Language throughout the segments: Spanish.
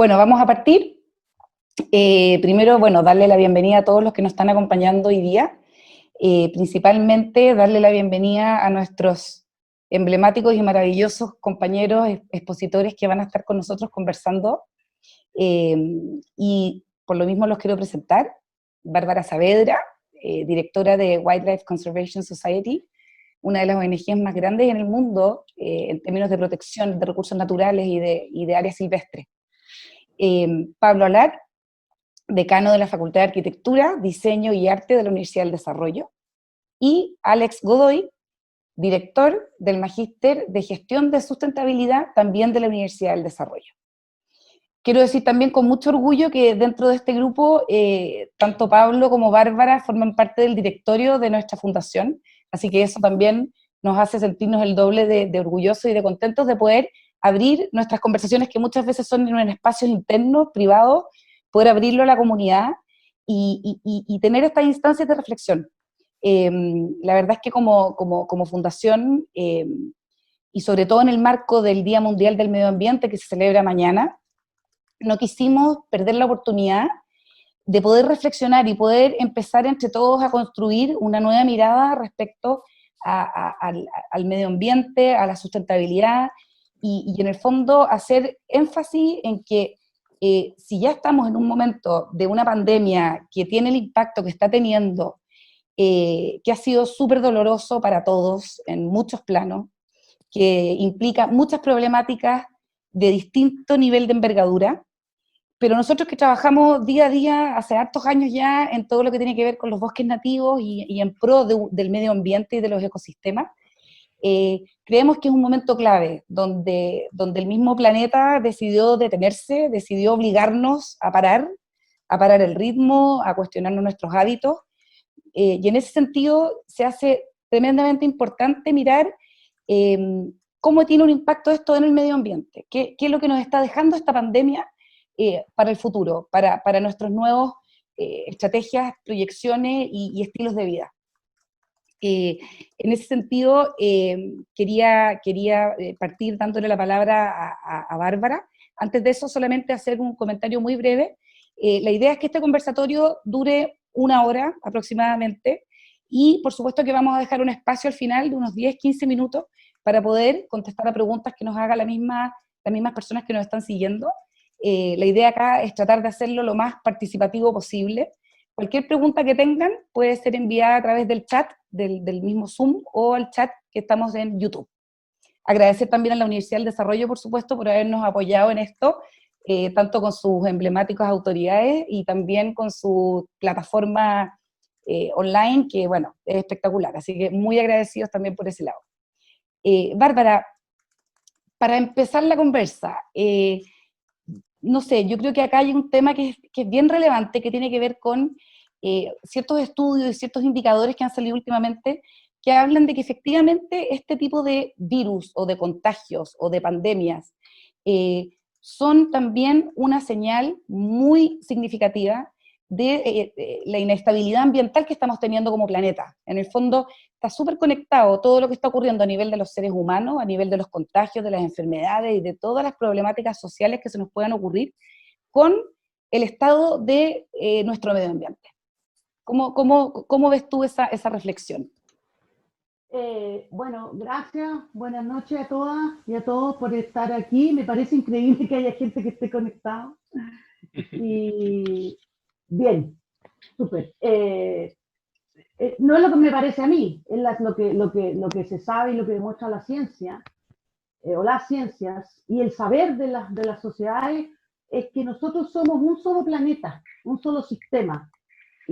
Bueno, vamos a partir. Primero, bueno, darle la bienvenida a todos los que nos están acompañando hoy día. Principalmente darle la bienvenida a nuestros emblemáticos y maravillosos compañeros expositores que van a estar con nosotros conversando. Y por lo mismo los quiero presentar. Bárbara Saavedra, directora de Wildlife Conservation Society, una de las ONGs más grandes en el mundo en términos de protección de recursos naturales y de áreas silvestres. Pablo Alar, decano de la Facultad de Arquitectura, Diseño y Arte de la Universidad del Desarrollo, y Alex Godoy, director del Magíster de Gestión de Sustentabilidad, también de la Universidad del Desarrollo. Quiero decir también con mucho orgullo que dentro de este grupo, tanto Pablo como Bárbara forman parte del directorio de nuestra fundación, así que eso también nos hace sentirnos el doble de orgullosos y de contentos de poder abrir nuestras conversaciones, que muchas veces son en espacios internos, privados, poder abrirlo a la comunidad y tener estas instancias de reflexión. La verdad es que como fundación, y sobre todo en el marco del Día Mundial del Medio Ambiente, que se celebra mañana, no quisimos perder la oportunidad de poder reflexionar y poder empezar entre todos a construir una nueva mirada respecto al medio ambiente, a la sustentabilidad, y en el fondo hacer énfasis en que si ya estamos en un momento de una pandemia que tiene el impacto que está teniendo, que ha sido súper doloroso para todos en muchos planos, que implica muchas problemáticas de distinto nivel de envergadura, pero nosotros que trabajamos día a día, hace hartos años ya, en todo lo que tiene que ver con los bosques nativos y en pro del medio ambiente y de los ecosistemas, creemos que es un momento clave, donde el mismo planeta decidió detenerse, decidió obligarnos a parar el ritmo, a cuestionarnos nuestros hábitos, y en ese sentido se hace tremendamente importante mirar cómo tiene un impacto esto en el medio ambiente, qué es lo que nos está dejando esta pandemia para el futuro, para nuestros nuevos estrategias, proyecciones y estilos de vida. En ese sentido, quería partir dándole la palabra a Bárbara. Antes de eso, solamente hacer un comentario muy breve. La idea es que este conversatorio dure 1 hora aproximadamente, y por supuesto que vamos a dejar un espacio al final de unos 10-15 minutos para poder contestar a preguntas que nos hagan las mismas personas que nos están siguiendo. La idea acá es tratar de hacerlo lo más participativo posible. Cualquier pregunta que tengan puede ser enviada a través del chat del mismo Zoom o al chat que estamos en YouTube. Agradecer también a la Universidad del Desarrollo, por supuesto, por habernos apoyado en esto, tanto con sus emblemáticas autoridades y también con su plataforma online, que bueno, es espectacular. Así que muy agradecidos también por ese lado. Bárbara, para empezar la conversa, no sé, yo creo que acá hay un tema que es bien relevante, que tiene que ver con ciertos estudios y ciertos indicadores que han salido últimamente, que hablan de que efectivamente este tipo de virus o de contagios o de pandemias son también una señal muy significativa de la inestabilidad ambiental que estamos teniendo como planeta. En el fondo está súper conectado todo lo que está ocurriendo a nivel de los seres humanos, a nivel de los contagios, de las enfermedades y de todas las problemáticas sociales que se nos puedan ocurrir, con el estado de nuestro medio ambiente. ¿Cómo ves tú esa reflexión? Bueno, gracias, buenas noches a todas y a todos por estar aquí. Me parece increíble que haya gente que esté conectada. Y bien, súper. No es lo que me parece a mí, es lo que se sabe y lo que demuestra la ciencia, o las ciencias, y el saber de las sociedades, es que nosotros somos un solo planeta, un solo sistema.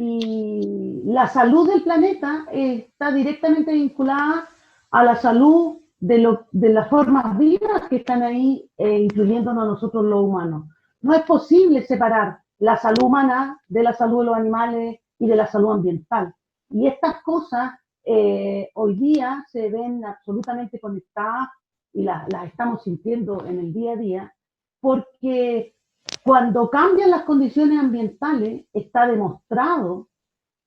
Y la salud del planeta está directamente vinculada a la salud de las formas vivas que están ahí, incluyéndonos a nosotros los humanos. No es posible separar la salud humana de la salud de los animales y de la salud ambiental. Y estas cosas hoy día se ven absolutamente conectadas y las estamos sintiendo en el día a día, porque cuando cambian las condiciones ambientales, está demostrado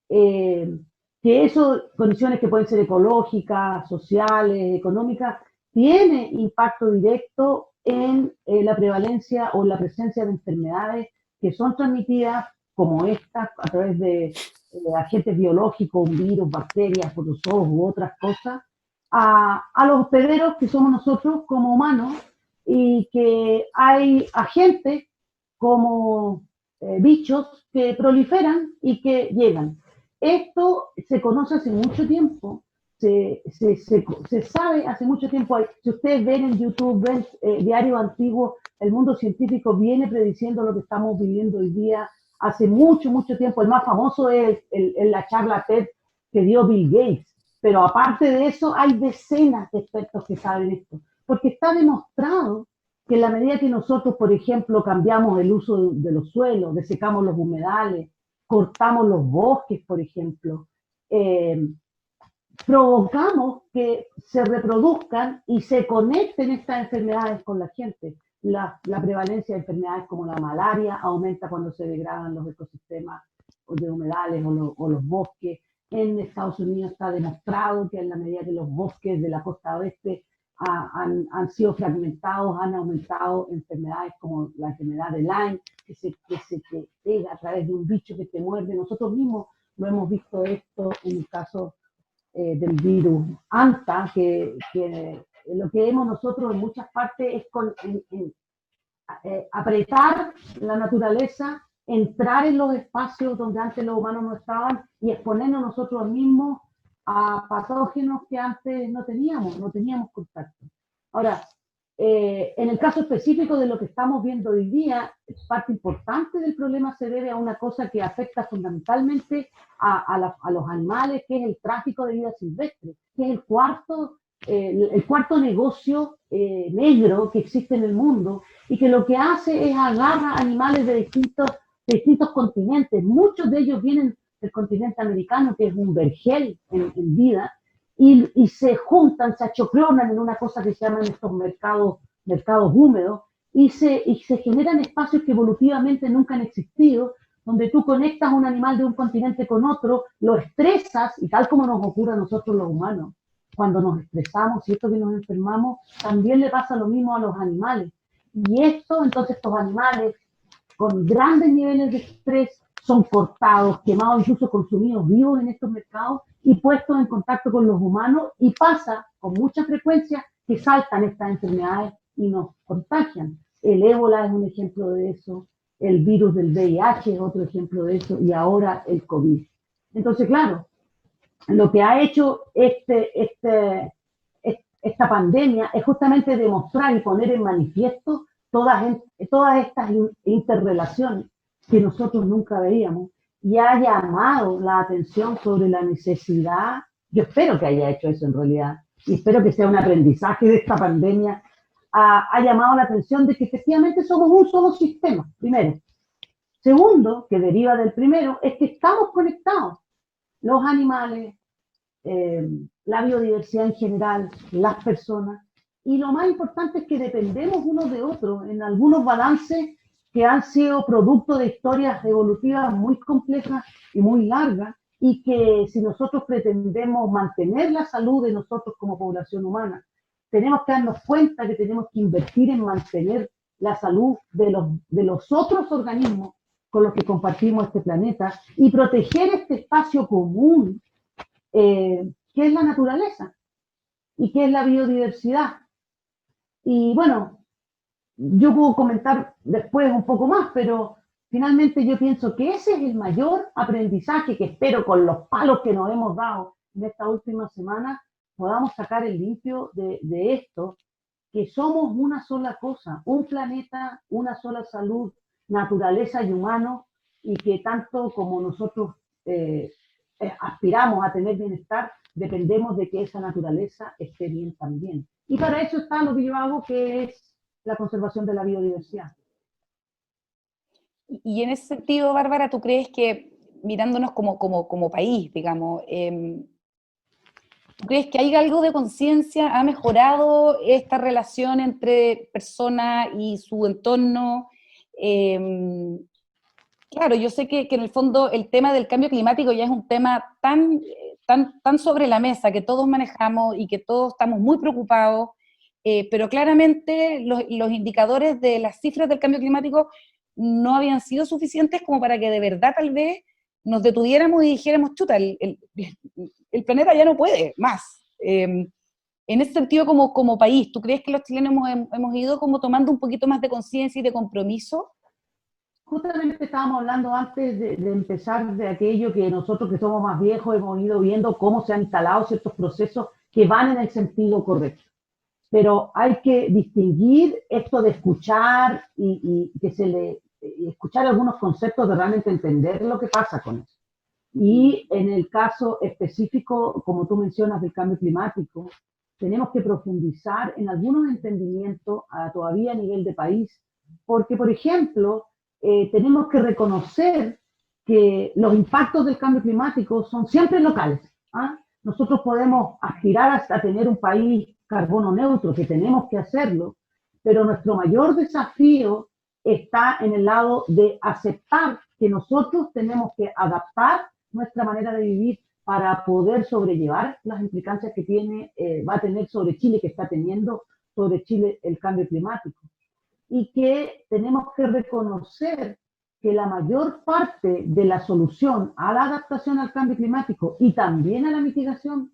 que esas condiciones que pueden ser ecológicas, sociales, económicas, tiene impacto directo en la prevalencia o la presencia de enfermedades que son transmitidas como estas a través de agentes biológicos, un virus, bacterias, protozoos u otras cosas, a los hospederos que somos nosotros como humanos, y que hay agentes como bichos que proliferan y que llegan. Esto se conoce hace mucho tiempo, se sabe hace mucho tiempo. Si ustedes ven en YouTube, ven diarios antiguos, el mundo científico viene prediciendo lo que estamos viviendo hoy día hace mucho, mucho tiempo. El más famoso es la charla TED que dio Bill Gates, pero aparte de eso hay decenas de expertos que saben esto, porque está demostrado que en la medida que nosotros, por ejemplo, cambiamos el uso de los suelos, desecamos los humedales, cortamos los bosques, por ejemplo, eh, provocamos que se reproduzcan y se conecten estas enfermedades con la gente. La prevalencia de enfermedades como la malaria aumenta cuando se degradan los ecosistemas de humedales o los bosques. En Estados Unidos está demostrado que en la medida que los bosques de la costa oeste han sido fragmentados, han aumentado enfermedades como la enfermedad de Lyme, que se te pega a través de un bicho que te muerde. Nosotros mismos lo hemos visto esto en el caso del virus ANTA, que lo que vemos nosotros en muchas partes es apretar la naturaleza, entrar en los espacios donde antes los humanos no estaban y exponernos nosotros mismos a patógenos que antes no teníamos contacto. Ahora, en el caso específico de lo que estamos viendo hoy día, parte importante del problema se debe a una cosa que afecta fundamentalmente a los animales, que es el tráfico de vida silvestre, que es el cuarto negocio negro que existe en el mundo, y que lo que hace es agarrar animales de distintos continentes. Muchos de ellos vienen del continente americano, que es un vergel en vida, y se juntan, se achoclonan en una cosa que se llaman estos mercados húmedos, y se generan espacios que evolutivamente nunca han existido, donde tú conectas un animal de un continente con otro, lo estresas, y tal como nos ocurre a nosotros los humanos, cuando nos estresamos, ¿cierto? Que nos enfermamos, también le pasa lo mismo a los animales. Y entonces estos animales con grandes niveles de estrés son cortados, quemados, incluso consumidos vivos en estos mercados y puestos en contacto con los humanos, y pasa con mucha frecuencia que saltan estas enfermedades y nos contagian. El ébola es un ejemplo de eso, el virus del VIH es otro ejemplo de eso, y ahora el COVID. Entonces, claro, lo que ha hecho esta pandemia es justamente demostrar y poner en manifiesto todas estas interrelaciones que nosotros nunca veíamos, y ha llamado la atención sobre la necesidad. Yo espero que haya hecho eso en realidad, y espero que sea un aprendizaje de esta pandemia. Ha llamado la atención de que efectivamente somos un solo sistema, primero. Segundo, que deriva del primero, es que estamos conectados. Los animales, la biodiversidad en general, las personas, y lo más importante es que dependemos unos de otros en algunos balances que han sido producto de historias evolutivas muy complejas y muy largas, y que si nosotros pretendemos mantener la salud de nosotros como población humana, tenemos que darnos cuenta que tenemos que invertir en mantener la salud de los otros organismos con los que compartimos este planeta, y proteger este espacio común que es la naturaleza y que es la biodiversidad. Y bueno, yo puedo comentar después un poco más, pero finalmente yo pienso que ese es el mayor aprendizaje que espero, con los palos que nos hemos dado en esta última semana, podamos sacar el limpio de esto, que somos una sola cosa, un planeta, una sola salud, naturaleza y humano, y que tanto como nosotros aspiramos a tener bienestar, dependemos de que esa naturaleza esté bien también. Y para eso está lo que yo hago, que es la conservación de la biodiversidad. Y en ese sentido, Bárbara, ¿tú crees que, mirándonos como país, digamos, ¿tú crees que hay algo de conciencia? ¿Ha mejorado esta relación entre persona y su entorno? Claro, yo sé que en el fondo el tema del cambio climático ya es un tema tan sobre la mesa, que todos manejamos y que todos estamos muy preocupados, pero claramente los indicadores de las cifras del cambio climático no habían sido suficientes como para que de verdad tal vez nos detuviéramos y dijéramos, chuta, el planeta ya no puede más. En ese sentido, como país, ¿tú crees que los chilenos hemos ido como tomando un poquito más de conciencia y de compromiso? Justamente estábamos hablando antes de empezar de aquello que nosotros que somos más viejos hemos ido viendo cómo se han instalado ciertos procesos que van en el sentido correcto. Pero hay que distinguir esto de escuchar y que y escuchar algunos conceptos de realmente entender lo que pasa con eso. Y en el caso específico, como tú mencionas, del cambio climático, tenemos que profundizar en algunos entendimientos todavía a nivel de país, porque, por ejemplo, tenemos que reconocer que los impactos del cambio climático son siempre locales. ¿Ah? Nosotros podemos aspirar hasta tener un país carbono neutro, que tenemos que hacerlo, pero nuestro mayor desafío está en el lado de aceptar que nosotros tenemos que adaptar nuestra manera de vivir para poder sobrellevar las implicancias que va a tener sobre Chile, que está teniendo sobre Chile el cambio climático. Y que tenemos que reconocer que la mayor parte de la solución a la adaptación al cambio climático y también a la mitigación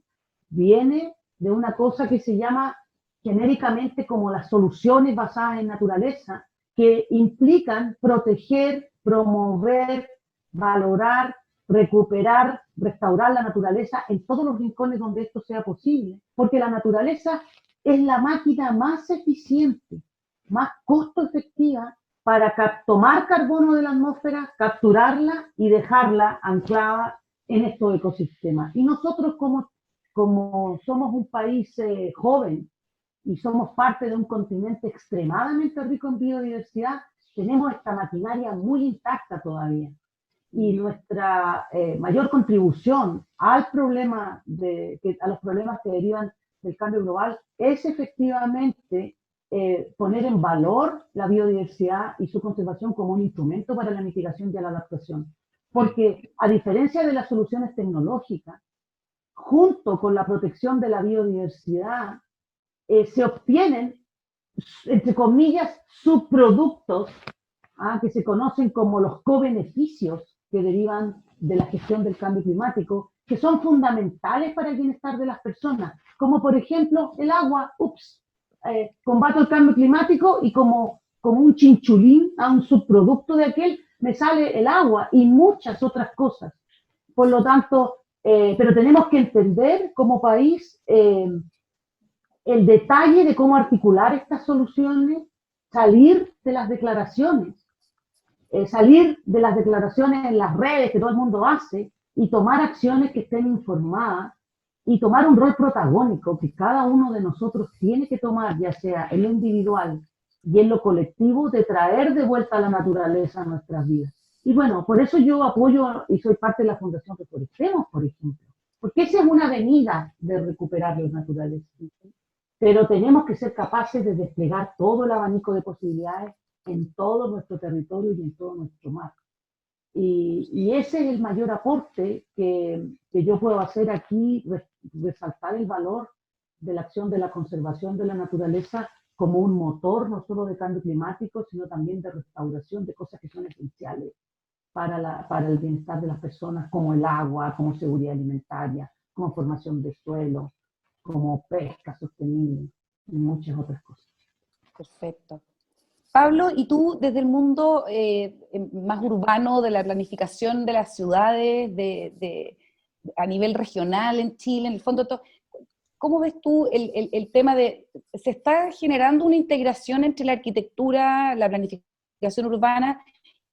viene de una cosa que se llama genéricamente como las soluciones basadas en naturaleza, que implican proteger, promover, valorar, recuperar, restaurar la naturaleza en todos los rincones donde esto sea posible, porque la naturaleza es la máquina más eficiente, más costo efectiva para tomar carbono de la atmósfera, capturarla y dejarla anclada en estos ecosistemas. Y nosotros como somos un país joven y somos parte de un continente extremadamente rico en biodiversidad, tenemos esta maquinaria muy intacta todavía. Y nuestra mayor contribución al problema a los problemas que derivan del cambio global es efectivamente poner en valor la biodiversidad y su conservación como un instrumento para la mitigación y la adaptación. Porque a diferencia de las soluciones tecnológicas, junto con la protección de la biodiversidad, se obtienen, entre comillas, subproductos que se conocen como los co-beneficios que derivan de la gestión del cambio climático, que son fundamentales para el bienestar de las personas, como por ejemplo el agua. Combato el cambio climático y como un chinchulín, a un subproducto de aquel, me sale el agua y muchas otras cosas. Por lo tanto, pero tenemos que entender como país el detalle de cómo articular estas soluciones, salir de las declaraciones en las redes que todo el mundo hace y tomar acciones que estén informadas y tomar un rol protagónico que cada uno de nosotros tiene que tomar, ya sea en lo individual y en lo colectivo, de traer de vuelta a la naturaleza a nuestras vidas. Y bueno, por eso yo apoyo y soy parte de la Fundación Reforestemos, por ejemplo, porque esa es una avenida de recuperar la naturaleza. Pero tenemos que ser capaces de desplegar todo el abanico de posibilidades en todo nuestro territorio y en todo nuestro mar. Y ese es el mayor aporte que yo puedo hacer aquí, resaltar el valor de la acción de la conservación de la naturaleza como un motor no solo de cambio climático, sino también de restauración de cosas que son esenciales para el bienestar de las personas, como el agua, como seguridad alimentaria, como formación de suelo, como pesca sostenible y muchas otras cosas. Perfecto. Pablo, y tú desde el mundo más urbano de la planificación de las ciudades, a nivel regional en Chile, en el fondo, ¿cómo ves tú el tema se está generando una integración entre la arquitectura, la planificación urbana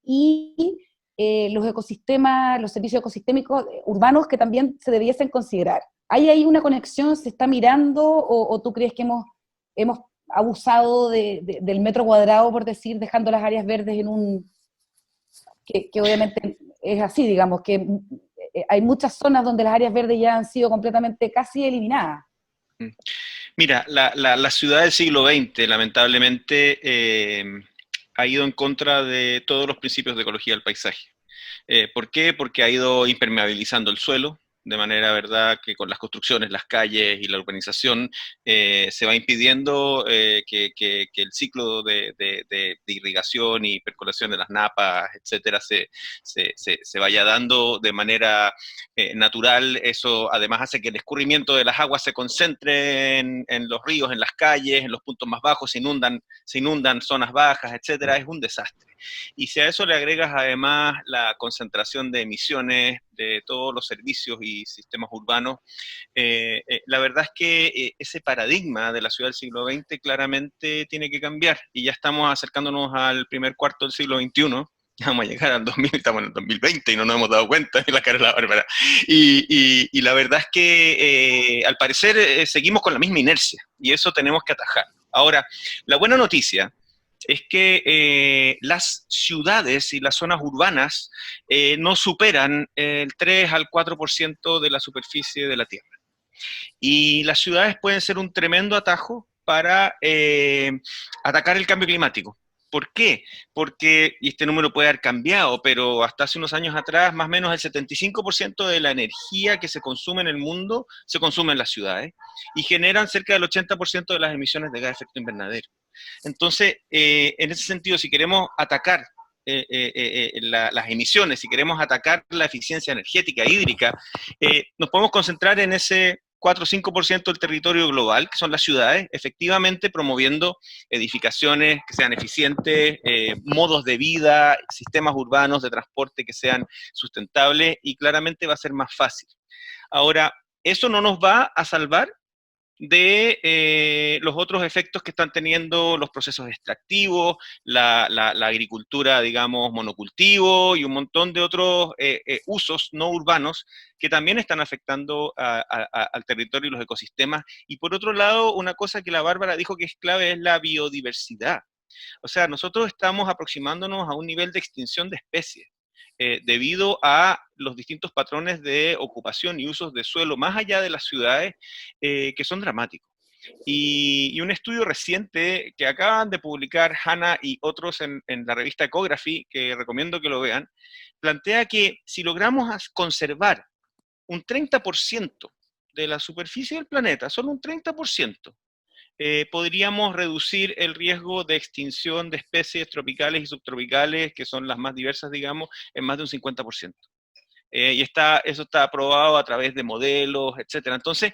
y los ecosistemas, los servicios ecosistémicos urbanos que también se debiesen considerar? ¿Hay ahí una conexión? ¿Se está mirando? ¿O tú crees que hemos abusado del metro cuadrado, por decir, dejando las áreas verdes que obviamente es así, digamos, que hay muchas zonas donde las áreas verdes ya han sido completamente casi eliminadas? Mira, la ciudad del siglo XX, lamentablemente, ha ido en contra de todos los principios de ecología del paisaje. ¿Por qué? Porque ha ido impermeabilizando el suelo, de manera, ¿verdad?, que con las construcciones, las calles y la urbanización se va impidiendo que el ciclo de irrigación y percolación de las napas, etcétera, se vaya dando de manera natural. Eso además hace que el escurrimiento de las aguas se concentre en los ríos, en las calles, en los puntos más bajos, se inundan zonas bajas, etcétera. Es un desastre. Y si a eso le agregas además la concentración de emisiones de todos los servicios y sistemas urbanos, la verdad es que ese paradigma de la ciudad del siglo XX claramente tiene que cambiar, y ya estamos acercándonos al primer cuarto del siglo XXI. Vamos a llegar al 2000, estamos en el 2020 y no nos hemos dado cuenta de la cara de la Bárbara. Y la verdad es que al parecer seguimos con la misma inercia, y eso tenemos que atajar. Ahora, la buena noticia es que las ciudades y las zonas urbanas no superan el 3 al 4% de la superficie de la Tierra. Y las ciudades pueden ser un tremendo atajo para atacar el cambio climático. ¿Por qué? Porque, y este número puede haber cambiado, pero hasta hace unos años atrás, más o menos el 75% de la energía que se consume en el mundo se consume en las ciudades, y generan cerca del 80% de las emisiones de gas de efecto invernadero. Entonces, en ese sentido, si queremos atacar las emisiones, si queremos atacar la eficiencia energética hídrica, nos podemos concentrar en ese 4 o 5% del territorio global, que son las ciudades, efectivamente promoviendo edificaciones que sean eficientes, modos de vida, sistemas urbanos de transporte que sean sustentables, y claramente va a ser más fácil. Ahora, eso no nos va a salvar de los otros efectos que están teniendo los procesos extractivos, la agricultura, digamos, monocultivo, y un montón de otros usos no urbanos que también están afectando al territorio y los ecosistemas. Y por otro lado, una cosa que la Bárbara dijo que es clave es la biodiversidad. O sea, nosotros estamos aproximándonos a un nivel de extinción de especies. Debido a los distintos patrones de ocupación y usos de suelo más allá de las ciudades, que son dramáticos. Y un estudio reciente que acaban de publicar Hannah y otros en la revista Ecography, que recomiendo que lo vean, plantea que si logramos conservar un 30% de la superficie del planeta, solo un 30%, podríamos reducir el riesgo de extinción de especies tropicales y subtropicales, que son las más diversas, digamos, en más de un 50%. Y eso está aprobado a través de modelos, etcétera. Entonces,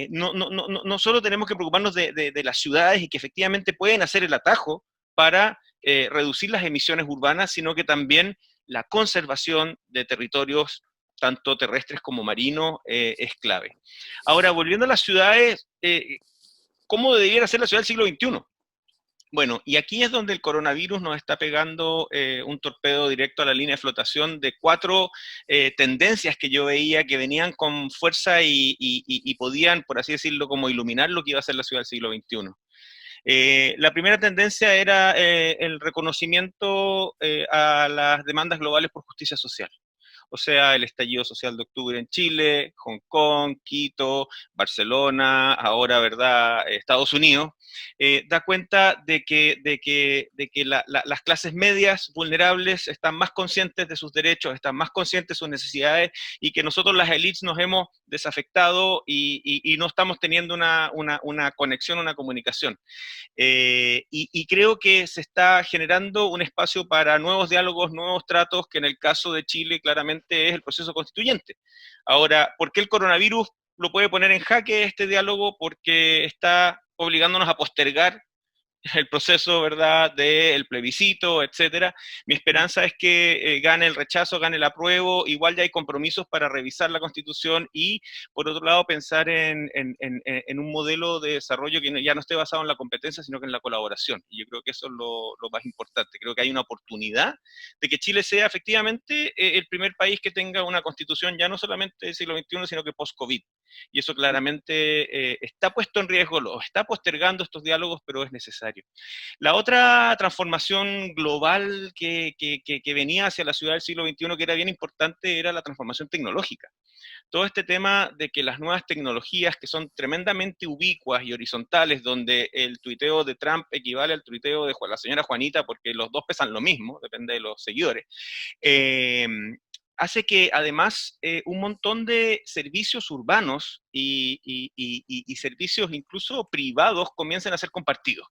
no solo tenemos que preocuparnos de las ciudades y que efectivamente pueden hacer el atajo para reducir las emisiones urbanas, sino que también la conservación de territorios tanto terrestres como marinos es clave. Ahora, volviendo a las ciudades, ¿cómo debiera ser la ciudad del siglo XXI? Bueno, y aquí es donde el coronavirus nos está pegando un torpedo directo a la línea de flotación de 4 tendencias que yo veía que venían con fuerza y podían, por así decirlo, como iluminar lo que iba a ser la ciudad del siglo XXI. La primera tendencia era el reconocimiento a las demandas globales por justicia social. O sea, el estallido social de octubre en Chile, Hong Kong, Quito, Barcelona, ahora, ¿verdad?, Estados Unidos, da cuenta de que las clases medias vulnerables están más conscientes de sus derechos, están más conscientes de sus necesidades, y que nosotros las élites nos hemos desafectado y no estamos teniendo una conexión, una comunicación. Y creo que se está generando un espacio para nuevos diálogos, nuevos tratos, que en el caso de Chile claramente es el proceso constituyente. Ahora, ¿por qué el coronavirus lo puede poner en jaque este diálogo? Porque está obligándonos a postergar el proceso, ¿verdad?, del plebiscito, etcétera. Mi esperanza es que gane el rechazo, gane el apruebo. Igual ya hay compromisos para revisar la Constitución y, por otro lado, pensar en un modelo de desarrollo que ya no esté basado en la competencia, sino que en la colaboración. Y yo creo que eso es lo más importante. Creo que hay una oportunidad de que Chile sea efectivamente el primer país que tenga una Constitución ya no solamente del siglo XXI, sino que post-COVID. Y eso claramente está puesto en riesgo, lo está postergando estos diálogos, pero es necesario. La otra transformación global que venía hacia la ciudad del siglo XXI, que era bien importante, era la transformación tecnológica. Todo este tema de que las nuevas tecnologías, que son tremendamente ubicuas y horizontales, donde el tuiteo de Trump equivale al tuiteo de la señora Juanita, porque los dos pesan lo mismo, depende de los seguidores, hace que además un montón de servicios urbanos y servicios incluso privados comiencen a ser compartidos.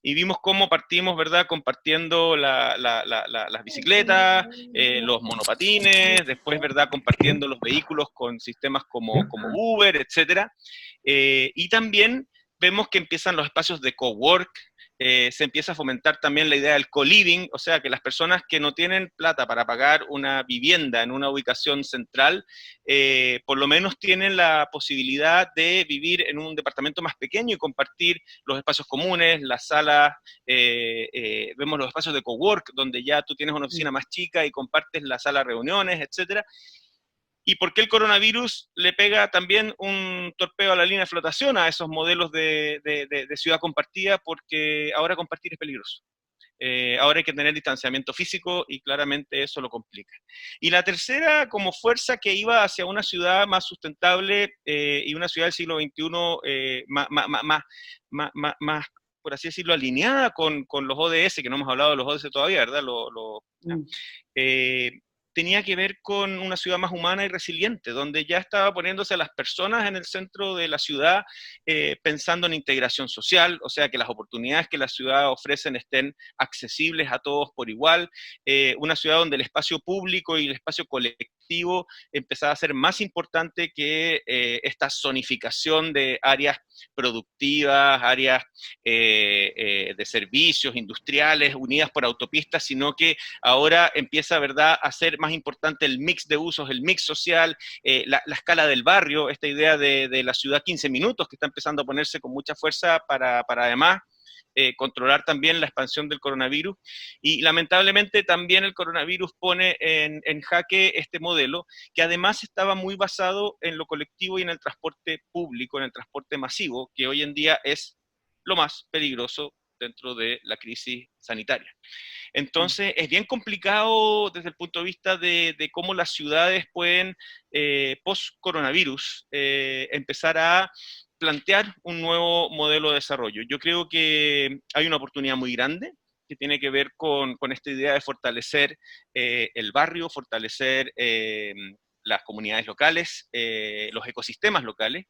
Y vimos cómo partimos, ¿verdad?, compartiendo las bicicletas, los monopatines, después, ¿verdad?, compartiendo los vehículos con sistemas como Uber, etcétera. Y también vemos que empiezan los espacios de cowork, se empieza a fomentar también la idea del co-living, o sea, que las personas que no tienen plata para pagar una vivienda en una ubicación central, por lo menos tienen la posibilidad de vivir en un departamento más pequeño y compartir los espacios comunes, las salas, vemos los espacios de cowork, donde ya tú tienes una oficina más chica y compartes la sala de reuniones, etcétera. ¿Y por qué el coronavirus le pega también un torpeo a la línea de flotación a esos modelos de ciudad compartida? Porque ahora compartir es peligroso. Ahora hay que tener distanciamiento físico y claramente eso lo complica. Y la tercera, como fuerza que iba hacia una ciudad más sustentable y una ciudad del siglo XXI más, por así decirlo, alineada con los ODS, que no hemos hablado de los ODS todavía, ¿verdad? Eh, tenía que ver con una ciudad más humana y resiliente, donde ya estaba poniéndose a las personas en el centro de la ciudad, pensando en integración social, o sea, que las oportunidades que la ciudad ofrecen estén accesibles a todos por igual, una ciudad donde el espacio público y el espacio colectivo empezaba a ser más importante que esta zonificación de áreas productivas, áreas de servicios industriales unidas por autopistas, sino que ahora empieza, ¿verdad?, a ser más importante el mix de usos, el mix social, la escala del barrio, esta idea de la ciudad 15 minutos que está empezando a ponerse con mucha fuerza para además controlar también la expansión del coronavirus. Y lamentablemente también el coronavirus pone en jaque este modelo, que además estaba muy basado en lo colectivo y en el transporte público, en el transporte masivo, que hoy en día es lo más peligroso dentro de la crisis sanitaria. Entonces, es bien complicado desde el punto de vista de cómo las ciudades pueden, post-coronavirus, empezar a plantear un nuevo modelo de desarrollo. Yo creo que hay una oportunidad muy grande que tiene que ver con esta idea de fortalecer el barrio, fortalecer las comunidades locales, los ecosistemas locales.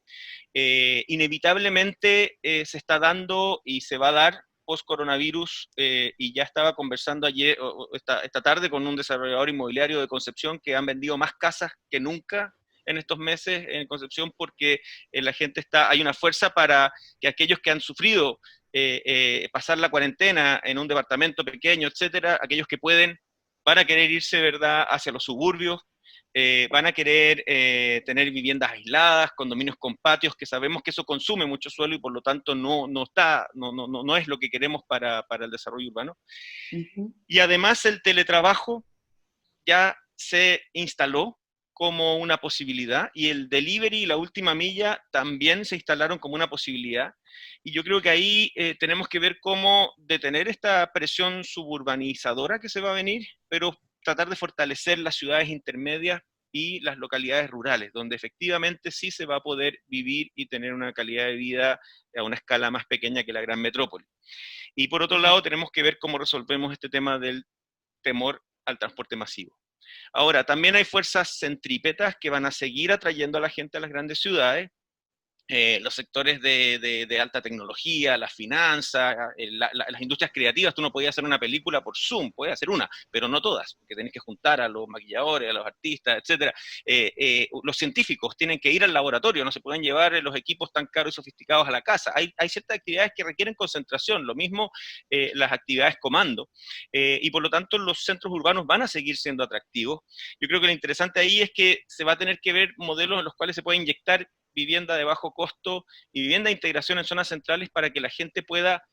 Inevitablemente se está dando y se va a dar post-coronavirus, y ya estaba conversando ayer, esta tarde con un desarrollador inmobiliario de Concepción que han vendido más casas que nunca en estos meses en Concepción porque la gente hay una fuerza para que aquellos que han sufrido pasar la cuarentena en un departamento pequeño, etcétera, aquellos que pueden, van a querer irse, ¿verdad?, hacia los suburbios, van a querer tener viviendas aisladas, condominios con patios, que sabemos que eso consume mucho suelo y por lo tanto no es lo que queremos para el desarrollo urbano. Y además el teletrabajo ya se instaló como una posibilidad y el delivery y la última milla también se instalaron como una posibilidad. Y yo creo que ahí tenemos que ver cómo detener esta presión suburbanizadora que se va a venir, pero tratar de fortalecer las ciudades intermedias y las localidades rurales, donde efectivamente sí se va a poder vivir y tener una calidad de vida a una escala más pequeña que la gran metrópoli. Y por otro lado, tenemos que ver cómo resolvemos este tema del temor al transporte masivo. Ahora, también hay fuerzas centrípetas que van a seguir atrayendo a la gente a las grandes ciudades, los sectores de alta tecnología, las finanzas, las industrias creativas. Tú no podías hacer una película por Zoom, puedes hacer una, pero no todas, porque tenés que juntar a los maquilladores, a los artistas, etc. Los científicos tienen que ir al laboratorio, no se pueden llevar los equipos tan caros y sofisticados a la casa. Hay ciertas actividades que requieren concentración, lo mismo las actividades comando, y por lo tanto los centros urbanos van a seguir siendo atractivos. Yo creo que lo interesante ahí es que se va a tener que ver modelos en los cuales se puede inyectar vivienda de bajo costo y vivienda de integración en zonas centrales para que la gente pueda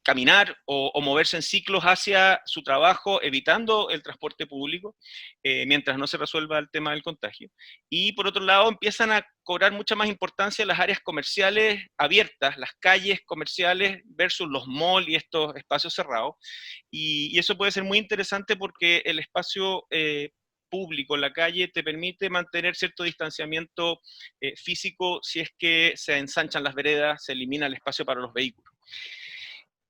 caminar o moverse en ciclos hacia su trabajo, evitando el transporte público, mientras no se resuelva el tema del contagio. Y por otro lado, empiezan a cobrar mucha más importancia las áreas comerciales abiertas, las calles comerciales versus los malls y estos espacios cerrados. Y eso puede ser muy interesante porque el espacio público en la calle te permite mantener cierto distanciamiento físico si es que se ensanchan las veredas, se elimina el espacio para los vehículos.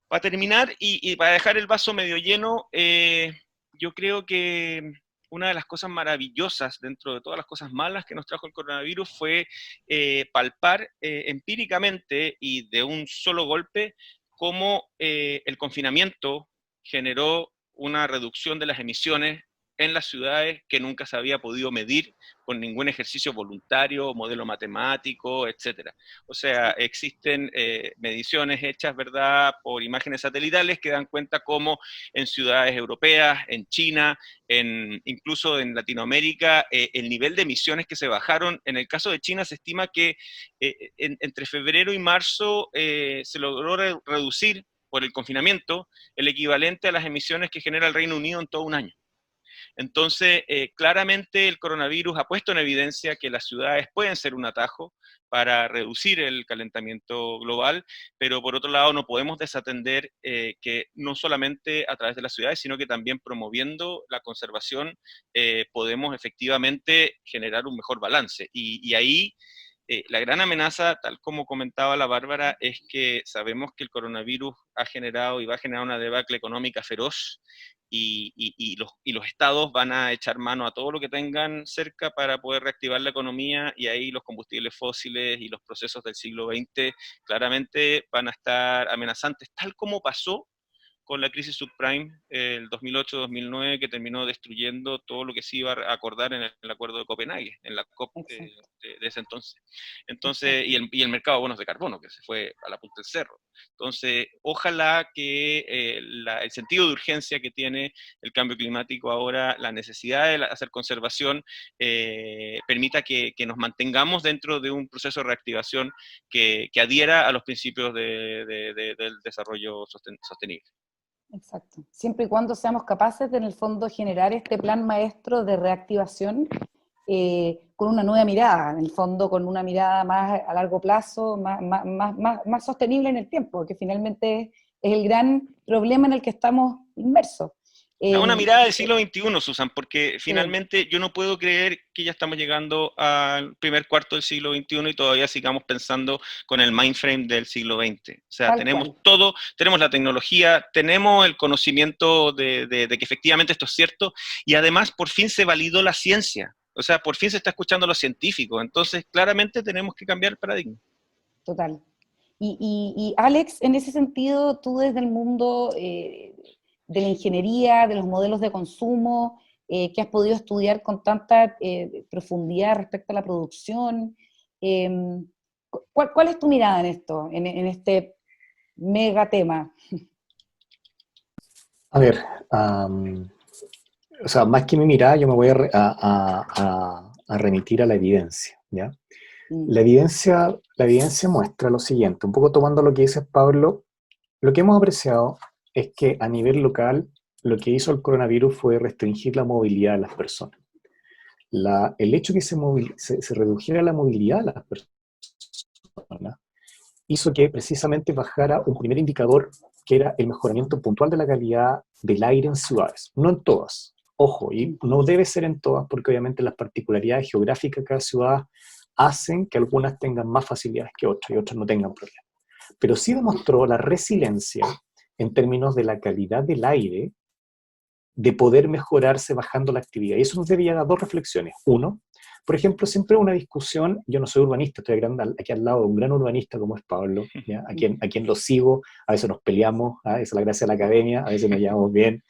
Para terminar y para dejar el vaso medio lleno, yo creo que una de las cosas maravillosas dentro de todas las cosas malas que nos trajo el coronavirus fue palpar empíricamente y de un solo golpe cómo el confinamiento generó una reducción de las emisiones en las ciudades que nunca se había podido medir con ningún ejercicio voluntario, modelo matemático, etcétera. O sea, existen mediciones hechas, ¿verdad?, por imágenes satelitales que dan cuenta cómo en ciudades europeas, en China, incluso en Latinoamérica, el nivel de emisiones que se bajaron, en el caso de China se estima que entre febrero y marzo se logró reducir por el confinamiento el equivalente a las emisiones que genera el Reino Unido en todo un año. Entonces, claramente el coronavirus ha puesto en evidencia que las ciudades pueden ser un atajo para reducir el calentamiento global, pero por otro lado no podemos desatender que no solamente a través de las ciudades, sino que también promoviendo la conservación podemos efectivamente generar un mejor balance. Y ahí la gran amenaza, tal como comentaba la Bárbara, es que sabemos que el coronavirus ha generado y va a generar una debacle económica feroz y los estados van a echar mano a todo lo que tengan cerca para poder reactivar la economía y ahí los combustibles fósiles y los procesos del siglo XX claramente van a estar amenazantes, tal como pasó con la crisis subprime el 2008-2009 que terminó destruyendo todo lo que se iba a acordar en el acuerdo de Copenhague, en la COP de ese entonces. Entonces, y el mercado de bonos de carbono, que se fue a la punta del cerro. Entonces, ojalá que el sentido de urgencia que tiene el cambio climático ahora, la necesidad de hacer conservación, permita que nos mantengamos dentro de un proceso de reactivación que adhiera a los principios del desarrollo sostenible. Exacto. Siempre y cuando seamos capaces de, en el fondo, generar este plan maestro de reactivación con una nueva mirada, en el fondo con una mirada más a largo plazo, más sostenible en el tiempo, que finalmente es el gran problema en el que estamos inmersos. Una mirada del siglo XXI, Susan, porque finalmente yo no puedo creer que ya estamos llegando al primer cuarto del siglo XXI y todavía sigamos pensando con el mindframe del siglo XX. O sea, tenemos todo, tenemos la tecnología, tenemos el conocimiento de que efectivamente esto es cierto y además por fin se validó la ciencia. O sea, por fin se está escuchando a los científicos. Entonces, claramente tenemos que cambiar el paradigma. Total. Y Alex, en ese sentido, tú desde el mundo de la ingeniería, de los modelos de consumo, que has podido estudiar con tanta profundidad respecto a la producción, ¿cuál es tu mirada en esto, en este mega tema? A ver, o sea, más que mi mirada, yo me voy a remitir a la evidencia, ¿ya? La evidencia muestra lo siguiente, un poco tomando lo que dices, Pablo, lo que hemos apreciado es que a nivel local lo que hizo el coronavirus fue restringir la movilidad de las personas. El hecho de que se redujera la movilidad de las personas hizo que precisamente bajara un primer indicador que era el mejoramiento puntual de la calidad del aire en ciudades, no en todas. Ojo, y no debe ser en todas porque obviamente las particularidades geográficas de cada ciudad hacen que algunas tengan más facilidades que otras y otras no tengan problemas. Pero sí demostró la resiliencia en términos de la calidad del aire, de poder mejorarse bajando la actividad. Y eso nos debe llevar a dos reflexiones. Uno, por ejemplo, siempre una discusión, yo no soy urbanista, estoy aquí al lado de un gran urbanista como es Pablo, ¿ya? A quien lo sigo, a veces nos peleamos, esa es la gracia de la academia, a veces nos llevamos bien,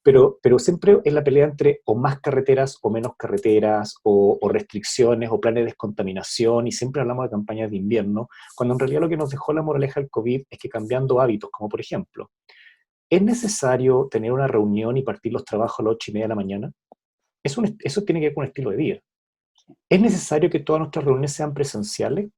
pero siempre es la pelea entre o más carreteras o menos carreteras, o restricciones, o planes de descontaminación, y siempre hablamos de campañas de invierno, cuando en realidad lo que nos dejó la moraleja del COVID es que cambiando hábitos, como por ejemplo, ¿es necesario tener una reunión y partir los trabajos a las 8:30 de la mañana? Eso tiene que ver con un estilo de vida. ¿Es necesario que todas nuestras reuniones sean presenciales?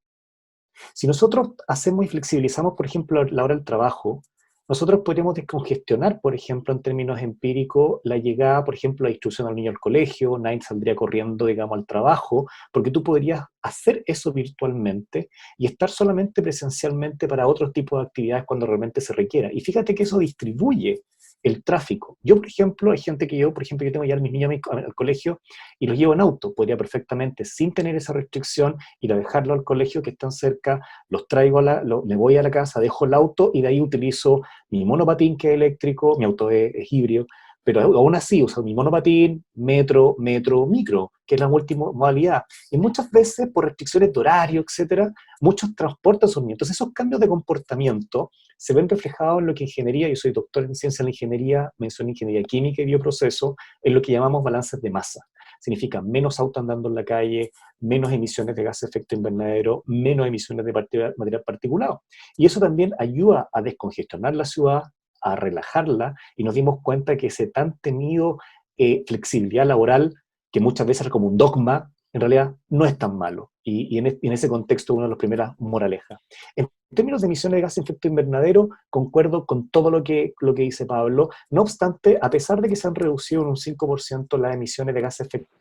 Si nosotros hacemos y flexibilizamos, por ejemplo, la hora del trabajo, nosotros podríamos descongestionar, por ejemplo, en términos empíricos, la llegada, por ejemplo, la instrucción al niño al colegio, nadie saldría corriendo, digamos, al trabajo, porque tú podrías hacer eso virtualmente y estar solamente presencialmente para otros tipos de actividades cuando realmente se requiera. Y fíjate que eso distribuye el tráfico. Yo, por ejemplo, hay gente que yo tengo ya a mis niños al colegio y los llevo en auto, podría perfectamente, sin tener esa restricción, ir a dejarlo al colegio que están cerca, los traigo, me voy a la casa, dejo el auto y de ahí utilizo mi monopatín que es eléctrico, mi auto es híbrido, pero aún así uso mi monopatín, metro, micro, que es la multimodalidad. Y muchas veces, por restricciones de horario, etcétera, muchos transportan sus niños. Entonces, esos cambios de comportamiento se ven reflejados en lo que ingeniería, yo soy doctor en ciencia de la ingeniería, menciono ingeniería química y bioproceso, en lo que llamamos balances de masa. Significa menos autos andando en la calle, menos emisiones de gases de efecto invernadero, menos emisiones de material particulado. Y eso también ayuda a descongestionar la ciudad, a relajarla, y nos dimos cuenta que ese tan temido flexibilidad laboral, que muchas veces es como un dogma, en realidad no es tan malo. Y en ese contexto, una de las primeras moralejas. En términos de emisiones de gases de efecto invernadero, concuerdo con todo lo que dice Pablo. No obstante, a pesar de que se han reducido en un 5% las emisiones de gases de efecto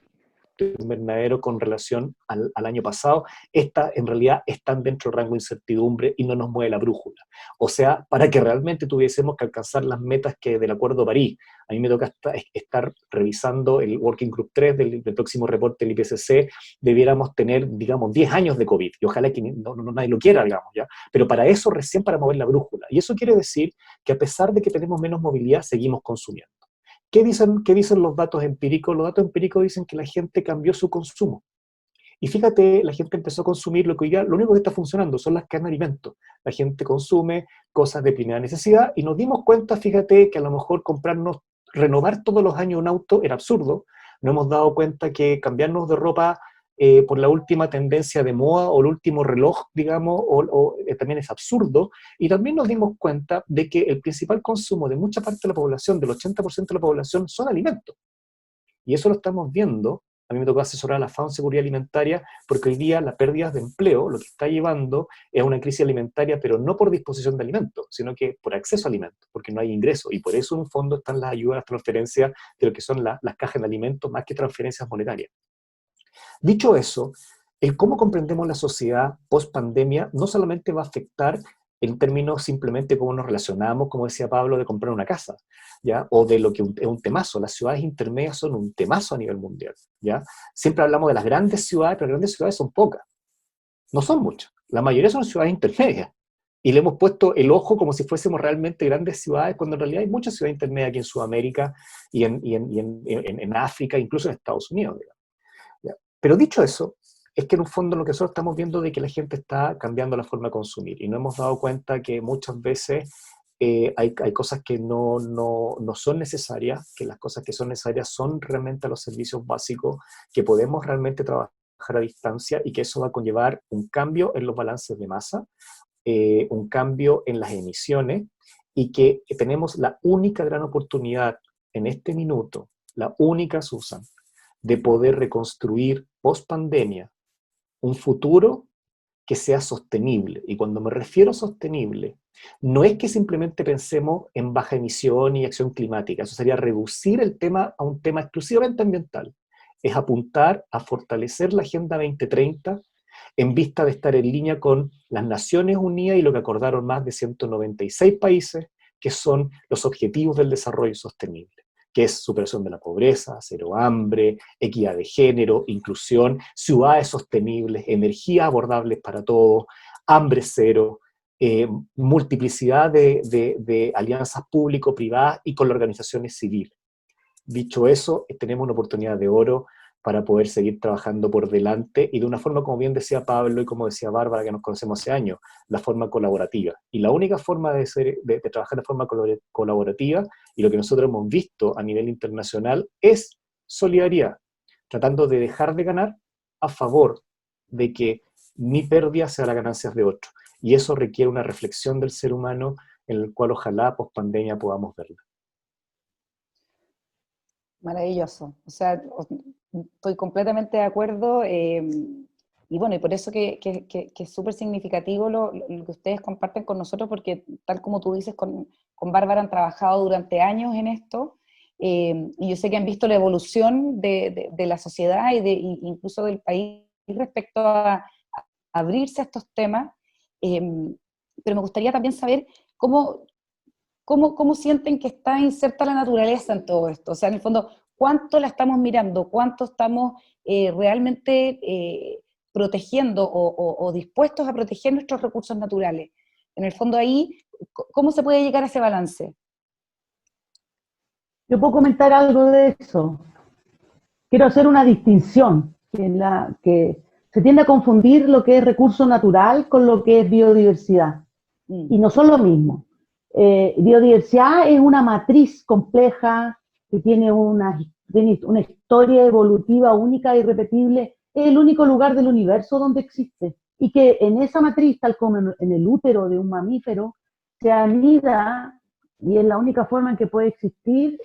invernadero con relación al año pasado, estas en realidad están dentro del rango de incertidumbre y no nos mueve la brújula. O sea, para que realmente tuviésemos que alcanzar las metas que del Acuerdo de París, a mí me toca estar revisando el Working Group 3 del próximo reporte del IPCC, debiéramos tener, digamos, 10 años de COVID, y ojalá que nadie lo quiera, digamos, ¿ya? Pero para eso recién para mover la brújula. Y eso quiere decir que a pesar de que tenemos menos movilidad, seguimos consumiendo. ¿Qué dicen los datos empíricos? Los datos empíricos dicen que la gente cambió su consumo. Y fíjate, la gente empezó a consumir lo que hoy día, lo único que está funcionando son las cadenas de alimentos. La gente consume cosas de primera necesidad y nos dimos cuenta, fíjate, que a lo mejor renovar todos los años un auto era absurdo. Nos hemos dado cuenta que cambiarnos de ropa por la última tendencia de moda o el último reloj, digamos, también es absurdo. Y también nos dimos cuenta de que el principal consumo de mucha parte de la población, del 80% de la población, son alimentos. Y eso lo estamos viendo. A mí me tocó asesorar a la FAO en seguridad alimentaria, porque hoy día las pérdidas de empleo lo que está llevando es una crisis alimentaria, pero no por disposición de alimentos, sino que por acceso a alimentos, porque no hay ingresos. Y por eso en un fondo están las ayudas, las transferencias de lo que son las cajas de alimentos, más que transferencias monetarias. Dicho eso, el cómo comprendemos la sociedad post-pandemia no solamente va a afectar en términos simplemente cómo nos relacionamos, como decía Pablo, de comprar una casa, ¿ya? O de lo que es un temazo. Las ciudades intermedias son un temazo a nivel mundial, ¿ya? Siempre hablamos de las grandes ciudades, pero las grandes ciudades son pocas. No son muchas. La mayoría son ciudades intermedias. Y le hemos puesto el ojo como si fuésemos realmente grandes ciudades, cuando en realidad hay muchas ciudades intermedias aquí en Sudamérica y en África, incluso en Estados Unidos, digamos. Pero dicho eso, es que en un fondo lo que nosotros estamos viendo es que la gente está cambiando la forma de consumir y no hemos dado cuenta que muchas veces hay cosas que no son necesarias, que las cosas que son necesarias son realmente los servicios básicos, que podemos realmente trabajar a distancia y que eso va a conllevar un cambio en los balances de masa, un cambio en las emisiones y que tenemos la única gran oportunidad en este minuto, la única, Susan, de poder reconstruir post-pandemia un futuro que sea sostenible. Y cuando me refiero a sostenible, no es que simplemente pensemos en baja emisión y acción climática, eso sería reducir el tema a un tema exclusivamente ambiental. Es apuntar a fortalecer la Agenda 2030 en vista de estar en línea con las Naciones Unidas y lo que acordaron más de 196 países, que son los Objetivos del Desarrollo Sostenible, que es superación de la pobreza, cero hambre, equidad de género, inclusión, ciudades sostenibles, energía abordable para todos, hambre cero, multiplicidad de alianzas público-privadas y con las organizaciones civiles. Dicho eso, tenemos una oportunidad de oro para poder seguir trabajando por delante y de una forma, como bien decía Pablo y como decía Bárbara, que nos conocemos hace años, la forma colaborativa. Y la única forma de trabajar de forma colaborativa, y lo que nosotros hemos visto a nivel internacional, es solidaridad, tratando de dejar de ganar a favor de que mi pérdida sea la ganancia de otro. Y eso requiere una reflexión del ser humano en el cual ojalá post pandemia podamos verla. Maravilloso. O sea, estoy completamente de acuerdo. Y bueno, y por eso que es súper significativo lo que ustedes comparten con nosotros, porque tal como tú dices, con Bárbara han trabajado durante años en esto, y yo sé que han visto la evolución de la sociedad y incluso del país respecto a abrirse a estos temas, pero me gustaría también saber cómo sienten que está inserta la naturaleza en todo esto. O sea, en el fondo, ¿cuánto la estamos mirando? ¿Cuánto estamos realmente protegiendo o dispuestos a proteger nuestros recursos naturales? En el fondo ahí, ¿cómo se puede llegar a ese balance? Yo puedo comentar algo de eso. Quiero hacer una distinción, que se tiende a confundir lo que es recurso natural con lo que es biodiversidad. Y no son lo mismo. Biodiversidad es una matriz compleja que tiene una historia evolutiva única e irrepetible. Es el único lugar del universo donde existe. Y que en esa matriz, tal como en el útero de un mamífero, se anida, y es la única forma en que puede existir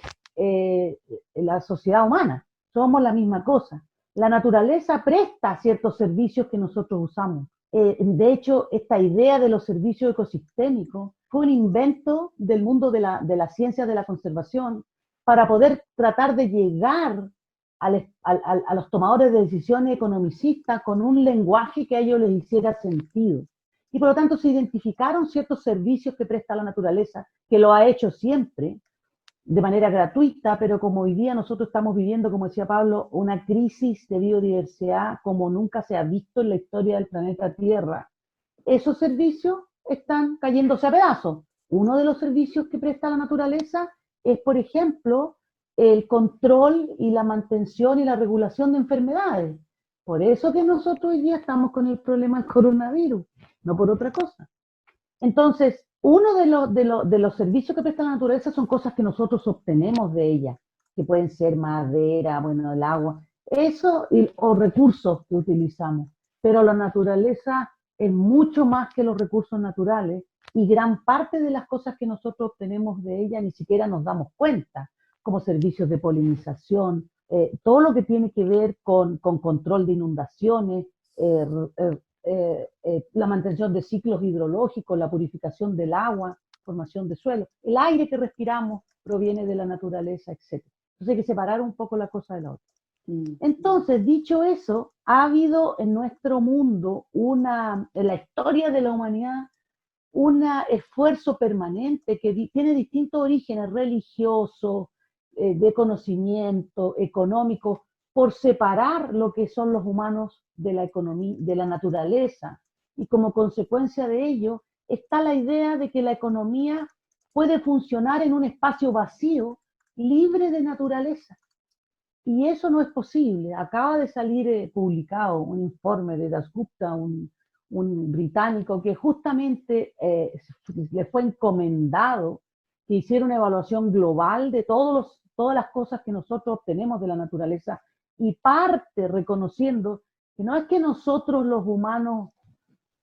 la sociedad humana. Somos la misma cosa. La naturaleza presta ciertos servicios que nosotros usamos. De hecho, esta idea de los servicios ecosistémicos fue un invento del mundo de la ciencia de la conservación para poder tratar de llegar a los tomadores de decisiones economicistas con un lenguaje que a ellos les hiciera sentido. Y por lo tanto se identificaron ciertos servicios que presta la naturaleza, que lo ha hecho siempre, de manera gratuita, pero como hoy día nosotros estamos viviendo, como decía Pablo, una crisis de biodiversidad como nunca se ha visto en la historia del planeta Tierra. Esos servicios están cayéndose a pedazos. Uno de los servicios que presta la naturaleza es, por ejemplo, el control y la mantención y la regulación de enfermedades. Por eso que nosotros hoy día estamos con el problema del coronavirus, no por otra cosa. Entonces, uno de los servicios que presta la naturaleza son cosas que nosotros obtenemos de ella, que pueden ser madera, bueno, el agua, eso o recursos que utilizamos. Pero la naturaleza es mucho más que los recursos naturales y gran parte de las cosas que nosotros obtenemos de ella ni siquiera nos damos cuenta, como servicios de polinización, todo lo que tiene que ver con control de inundaciones, la mantención de ciclos hidrológicos, la purificación del agua, formación de suelo, el aire que respiramos proviene de la naturaleza, etc. Entonces hay que separar un poco la cosa de la otra. Entonces, dicho eso, ha habido en nuestro mundo, en la historia de la humanidad, un esfuerzo permanente que tiene distintos orígenes religiosos, de conocimiento, económico, por separar lo que son los humanos de la economía, de la naturaleza. Y como consecuencia de ello está la idea de que la economía puede funcionar en un espacio vacío, libre de naturaleza. Y eso no es posible. Acaba de salir publicado un informe de Dasgupta, un británico, que justamente le fue encomendado que hiciera una evaluación global de todas las cosas que nosotros obtenemos de la naturaleza, y parte reconociendo que no es que nosotros los humanos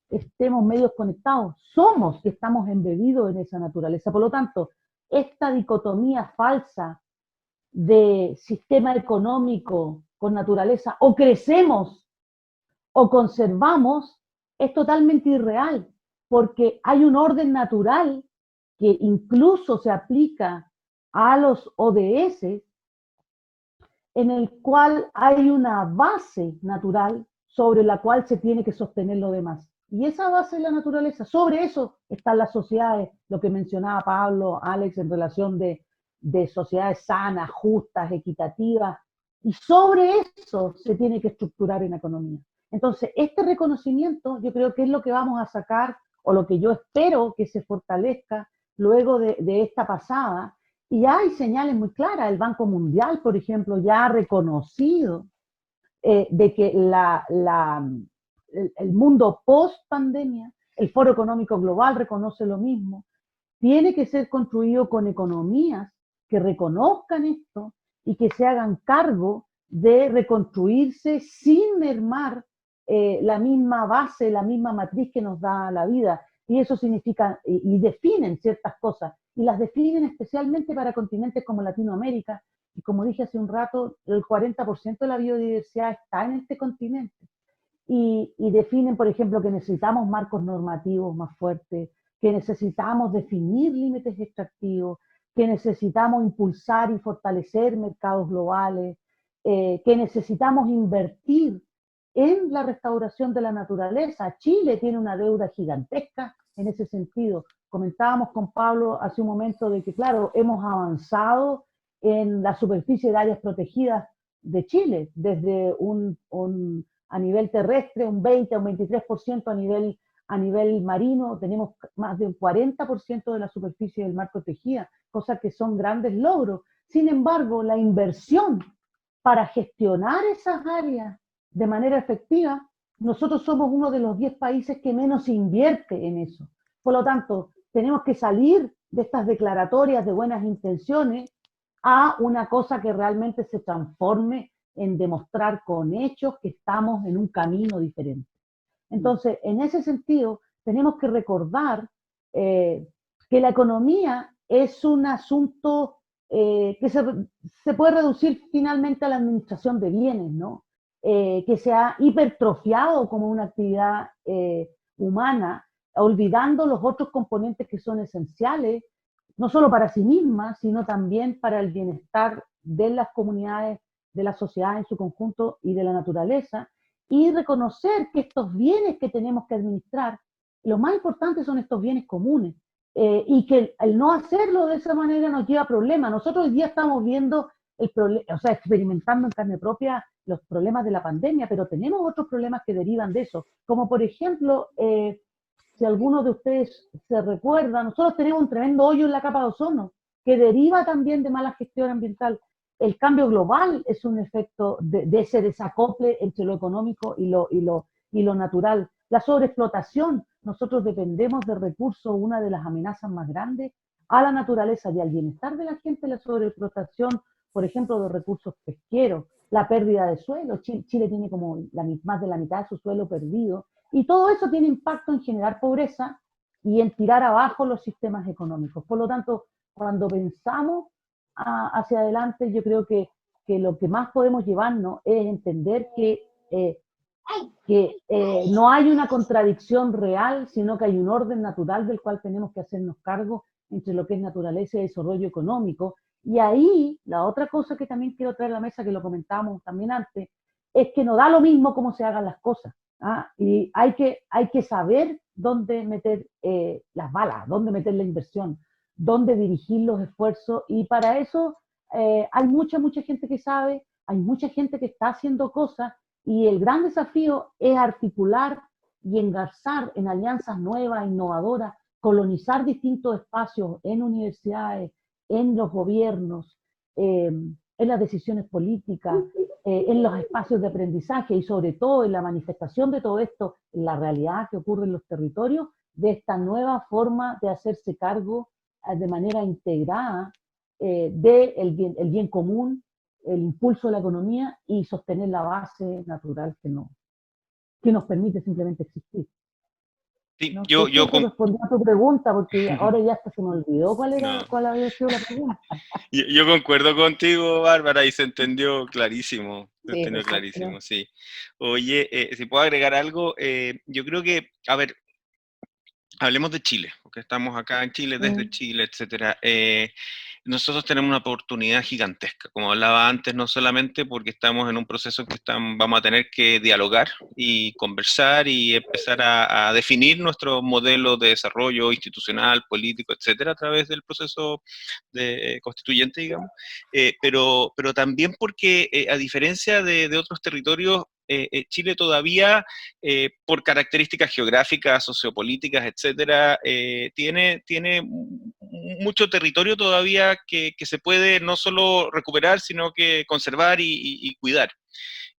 estemos medio conectados, somos que estamos embebidos en esa naturaleza. Por lo tanto, esta dicotomía falsa de sistema económico con naturaleza, o crecemos o conservamos, es totalmente irreal, porque hay un orden natural que incluso se aplica a los ODS, en el cual hay una base natural sobre la cual se tiene que sostener lo demás. Y esa base es la naturaleza. Sobre eso están las sociedades, lo que mencionaba Pablo, Alex, en relación de sociedades sanas, justas, equitativas. Y sobre eso se tiene que estructurar en la economía. Entonces, este reconocimiento yo creo que es lo que vamos a sacar, o lo que yo espero que se fortalezca luego de esta pasada. Y ya hay señales muy claras. El Banco Mundial, por ejemplo, ya ha reconocido de que el mundo post-pandemia, el Foro Económico Global reconoce lo mismo, tiene que ser construido con economías que reconozcan esto y que se hagan cargo de reconstruirse sin mermar la misma base, la misma matriz que nos da la vida. Y eso significa, y definen ciertas cosas, y las definen especialmente para continentes como Latinoamérica, y como dije hace un rato, el 40% de la biodiversidad está en este continente. Y definen, por ejemplo, que necesitamos marcos normativos más fuertes, que necesitamos definir límites extractivos, que necesitamos impulsar y fortalecer mercados globales, que necesitamos invertir en la restauración de la naturaleza. Chile tiene una deuda gigantesca en ese sentido. Comentábamos con Pablo hace un momento de que, claro, hemos avanzado en la superficie de áreas protegidas de Chile, desde a nivel terrestre, un 20 o un 23% a nivel marino, tenemos más de un 40% de la superficie del mar protegida, cosas que son grandes logros. Sin embargo, la inversión para gestionar esas áreas de manera efectiva, nosotros somos uno de los 10 países que menos invierte en eso. Por lo tanto, tenemos que salir de estas declaratorias de buenas intenciones a una cosa que realmente se transforme en demostrar con hechos que estamos en un camino diferente. Entonces, en ese sentido, tenemos que recordar que la economía es un asunto que se puede reducir finalmente a la administración de bienes, ¿no? Que se ha hipertrofiado como una actividad humana, olvidando los otros componentes que son esenciales, no solo para sí misma, sino también para el bienestar de las comunidades, de la sociedad en su conjunto y de la naturaleza, y reconocer que estos bienes que tenemos que administrar, lo más importante son estos bienes comunes, y que el no hacerlo de esa manera nos lleva a problemas. Nosotros hoy día estamos viendo experimentando en carne propia los problemas de la pandemia, pero tenemos otros problemas que derivan de eso, como por ejemplo, si alguno de ustedes se recuerda, nosotros tenemos un tremendo hoyo en la capa de ozono, que deriva también de mala gestión ambiental. El cambio global es un efecto de ese desacople entre lo económico y lo natural. La sobreexplotación, nosotros dependemos de recursos, una de las amenazas más grandes a la naturaleza y al bienestar de la gente, la sobreexplotación, por ejemplo, de recursos pesqueros, la pérdida de suelo. Chile tiene como más de la mitad de su suelo perdido, y todo eso tiene impacto en generar pobreza y en tirar abajo los sistemas económicos. Por lo tanto, cuando pensamos hacia adelante, yo creo que lo que más podemos llevarnos es entender que no hay una contradicción real, sino que hay un orden natural del cual tenemos que hacernos cargo entre lo que es naturaleza y desarrollo económico. Y ahí, la otra cosa que también quiero traer a la mesa, que lo comentábamos también antes, es que no da lo mismo cómo se hagan las cosas. Y hay que saber dónde meter las balas, dónde meter la inversión, dónde dirigir los esfuerzos, y para eso hay mucha gente que sabe, hay mucha gente que está haciendo cosas, y el gran desafío es articular y engarzar en alianzas nuevas, innovadoras, colonizar distintos espacios en universidades, en los gobiernos, en las decisiones políticas, en los espacios de aprendizaje, y sobre todo en la manifestación de todo esto, en la realidad que ocurre en los territorios, de esta nueva forma de hacerse cargo de manera integrada del bien común, el impulso de la economía y sostener la base natural que nos permite simplemente existir. Sí, No yo, sé si yo, eso con- respondió a tu pregunta, porque ahora ya hasta se me olvidó no. cuál había sido la pregunta. Yo concuerdo contigo, Bárbara, y se entendió clarísimo, Sí, perfecto. sí. Oye, si puedo agregar algo, yo creo que, a ver, hablemos de Chile, porque estamos acá en Chile, desde Chile, etcétera. Nosotros tenemos una oportunidad gigantesca, como hablaba antes, no solamente porque estamos en un proceso en que vamos a tener que dialogar y conversar y empezar a definir nuestro modelo de desarrollo institucional, político, etcétera, a través del proceso constituyente, digamos, pero también porque, a diferencia de otros territorios, Chile todavía, por características geográficas, sociopolíticas, etcétera, tiene mucho territorio todavía que se puede no solo recuperar, sino que conservar y cuidar.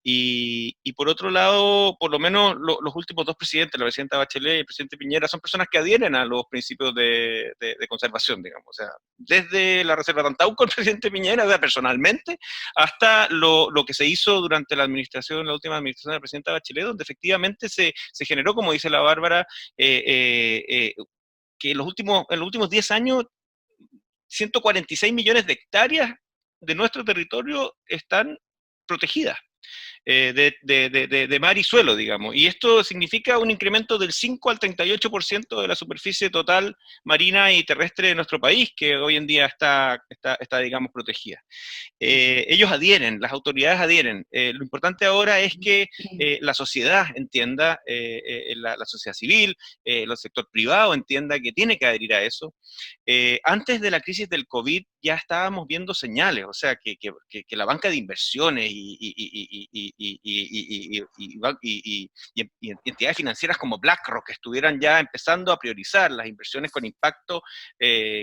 Y por otro lado, por lo menos los últimos dos presidentes, la presidenta Bachelet y el presidente Piñera, son personas que adhieren a los principios de conservación, digamos. O sea, desde la Reserva de Antauco, el presidente Piñera, o sea, personalmente, hasta lo que se hizo durante la última administración de la presidenta Bachelet, donde efectivamente se generó, como dice la Bárbara, que en los últimos 10 años, 146 millones de hectáreas de nuestro territorio están protegidas. De mar y suelo, digamos. Y esto significa un incremento del 5 al 38% de la superficie total marina y terrestre de nuestro país, que hoy en día está digamos, protegida. Ellos adhieren, las autoridades adhieren. Lo importante ahora es que la sociedad entienda, la sociedad civil, el sector privado entienda que tiene que adherir a eso. Antes de la crisis del COVID ya estábamos viendo señales, o sea, que la banca de inversiones y y entidades financieras como BlackRock que estuvieran ya empezando a priorizar las inversiones con impacto,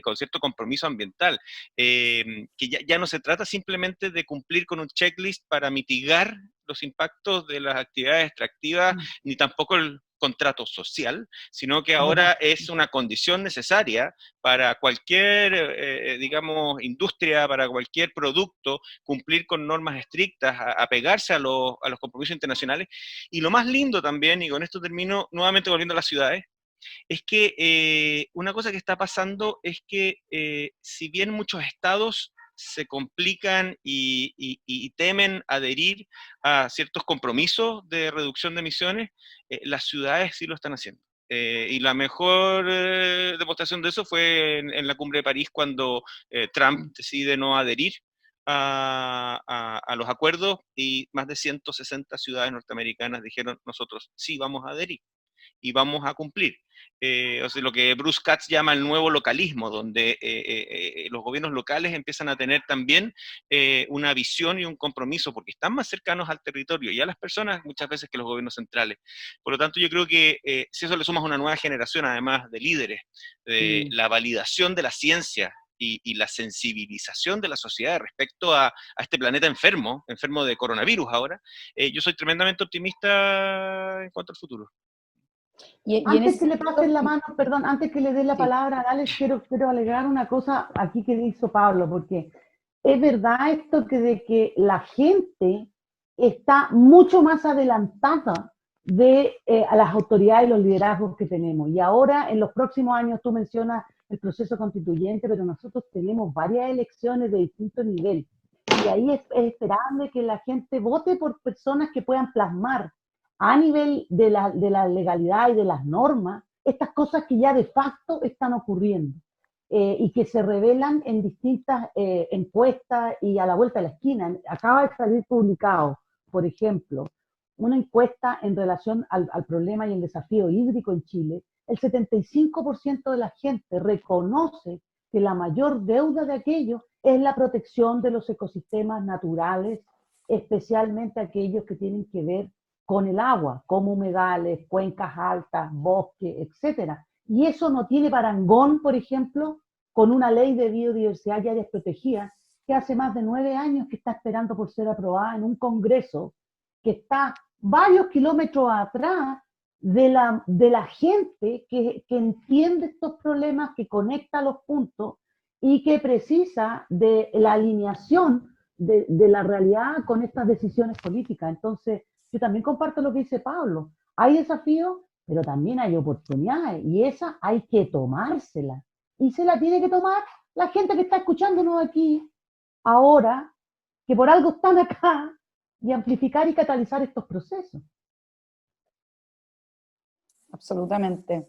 con cierto compromiso ambiental, que ya no se trata simplemente de cumplir con un checklist para mitigar los impactos de las actividades extractivas, ni tampoco el contrato social, sino que ahora es una condición necesaria para cualquier, digamos, industria, para cualquier producto, cumplir con normas estrictas, apegarse a los compromisos internacionales. Y lo más lindo también, y con esto termino, nuevamente volviendo a las ciudades, es que una cosa que está pasando es que si bien muchos estados se complican y temen adherir a ciertos compromisos de reducción de emisiones, las ciudades sí lo están haciendo. Y la mejor demostración de eso fue en la cumbre de París cuando Trump decide no adherir a los acuerdos y más de 160 ciudades norteamericanas dijeron nosotros sí vamos a adherir y vamos a cumplir. O sea, lo que Bruce Katz llama el nuevo localismo, donde los gobiernos locales empiezan a tener también una visión y un compromiso, porque están más cercanos al territorio y a las personas muchas veces que los gobiernos centrales. Por lo tanto, yo creo que si eso le sumas a una nueva generación, además de líderes, la validación de la ciencia, y la sensibilización de la sociedad respecto a este planeta enfermo de coronavirus ahora, yo soy tremendamente optimista en cuanto al futuro. Antes que le pasen la mano, perdón, antes que le dé la Sí. palabra a Alex, quiero alegar una cosa aquí que hizo Pablo, porque es verdad esto de que la gente está mucho más adelantada a las autoridades y los liderazgos que tenemos. Y ahora, en los próximos años, tú mencionas el proceso constituyente, pero nosotros tenemos varias elecciones de distinto nivel. Y ahí es esperable que la gente vote por personas que puedan plasmar a nivel de la legalidad y de las normas, estas cosas que ya de facto están ocurriendo y que se revelan en distintas encuestas y a la vuelta de la esquina. Acaba de salir publicado, por ejemplo, una encuesta en relación al problema y el desafío hídrico en Chile. El 75% de la gente reconoce que la mayor deuda de aquello es la protección de los ecosistemas naturales, especialmente aquellos que tienen que ver con el agua, como humedales, cuencas altas, bosques, etc. Y eso no tiene parangón, por ejemplo, con una ley de biodiversidad y áreas protegidas que hace más de 9 años que está esperando por ser aprobada en un congreso que está varios kilómetros atrás de la gente que entiende estos problemas, que conecta los puntos y que precisa de la alineación de la realidad con estas decisiones políticas. Entonces, yo también comparto lo que dice Pablo. Hay desafíos, pero también hay oportunidades y esas hay que tomárselas. Y se la tiene que tomar la gente que está escuchándonos aquí ahora, que por algo están acá, y amplificar y catalizar estos procesos. Absolutamente.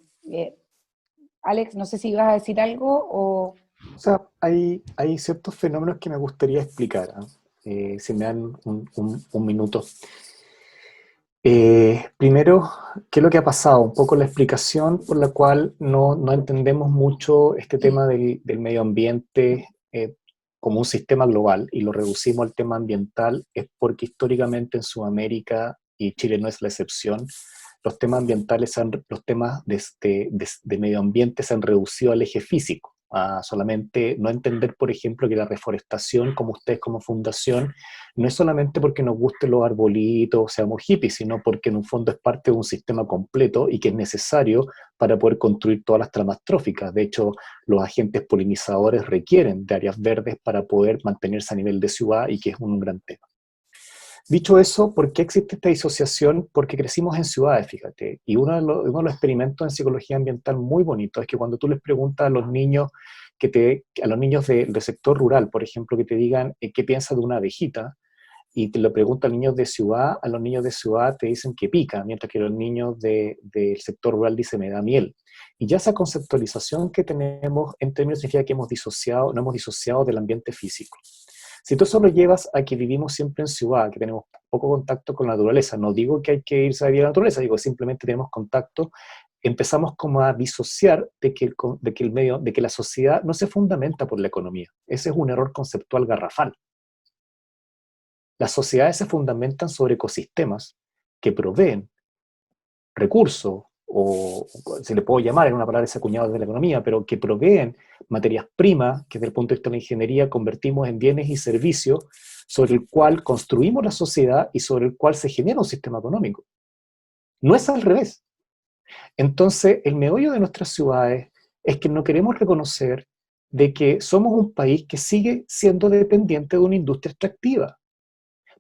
Alex, no sé si ibas a decir algo o... O sea, hay ciertos fenómenos que me gustaría explicar, ¿eh? Si me dan un minuto. Primero, ¿qué es lo que ha pasado? Un poco la explicación por la cual no entendemos mucho este tema del medio ambiente como un sistema global y lo reducimos al tema ambiental es porque históricamente en Sudamérica, y Chile no es la excepción, los temas ambientales, los temas de medio ambiente se han reducido al eje físico, a solamente no entender, por ejemplo, que la reforestación, como ustedes como fundación, no es solamente porque nos gusten los arbolitos, seamos hippies, sino porque en un fondo es parte de un sistema completo y que es necesario para poder construir todas las tramas tróficas. De hecho, los agentes polinizadores requieren de áreas verdes para poder mantenerse a nivel de ciudad y que es un gran tema. Dicho eso, ¿por qué existe esta disociación? Porque crecimos en ciudades, fíjate, y uno de los experimentos en psicología ambiental muy bonitos es que cuando tú les preguntas a los niños, del sector rural, por ejemplo, que te digan qué piensas de una abejita, y te lo preguntan a los niños de ciudad te dicen que pica, mientras que los niños del sector rural dicen me da miel. Y ya esa conceptualización que tenemos en términos significa que no hemos disociado del ambiente físico. Si tú eso lo llevas a que vivimos siempre en ciudad, que tenemos poco contacto con la naturaleza, no digo que hay que irse a vivir a la naturaleza, digo que simplemente tenemos contacto, empezamos como a disociar de que la sociedad no se fundamenta por la economía. Ese es un error conceptual garrafal. Las sociedades se fundamentan sobre ecosistemas que proveen recursos, o se le puede llamar, en una palabra ese acuñado de la economía, pero que proveen materias primas que desde el punto de vista de la ingeniería convertimos en bienes y servicios sobre el cual construimos la sociedad y sobre el cual se genera un sistema económico. No es al revés. Entonces, el meollo de nuestras ciudades es que no queremos reconocer de que somos un país que sigue siendo dependiente de una industria extractiva.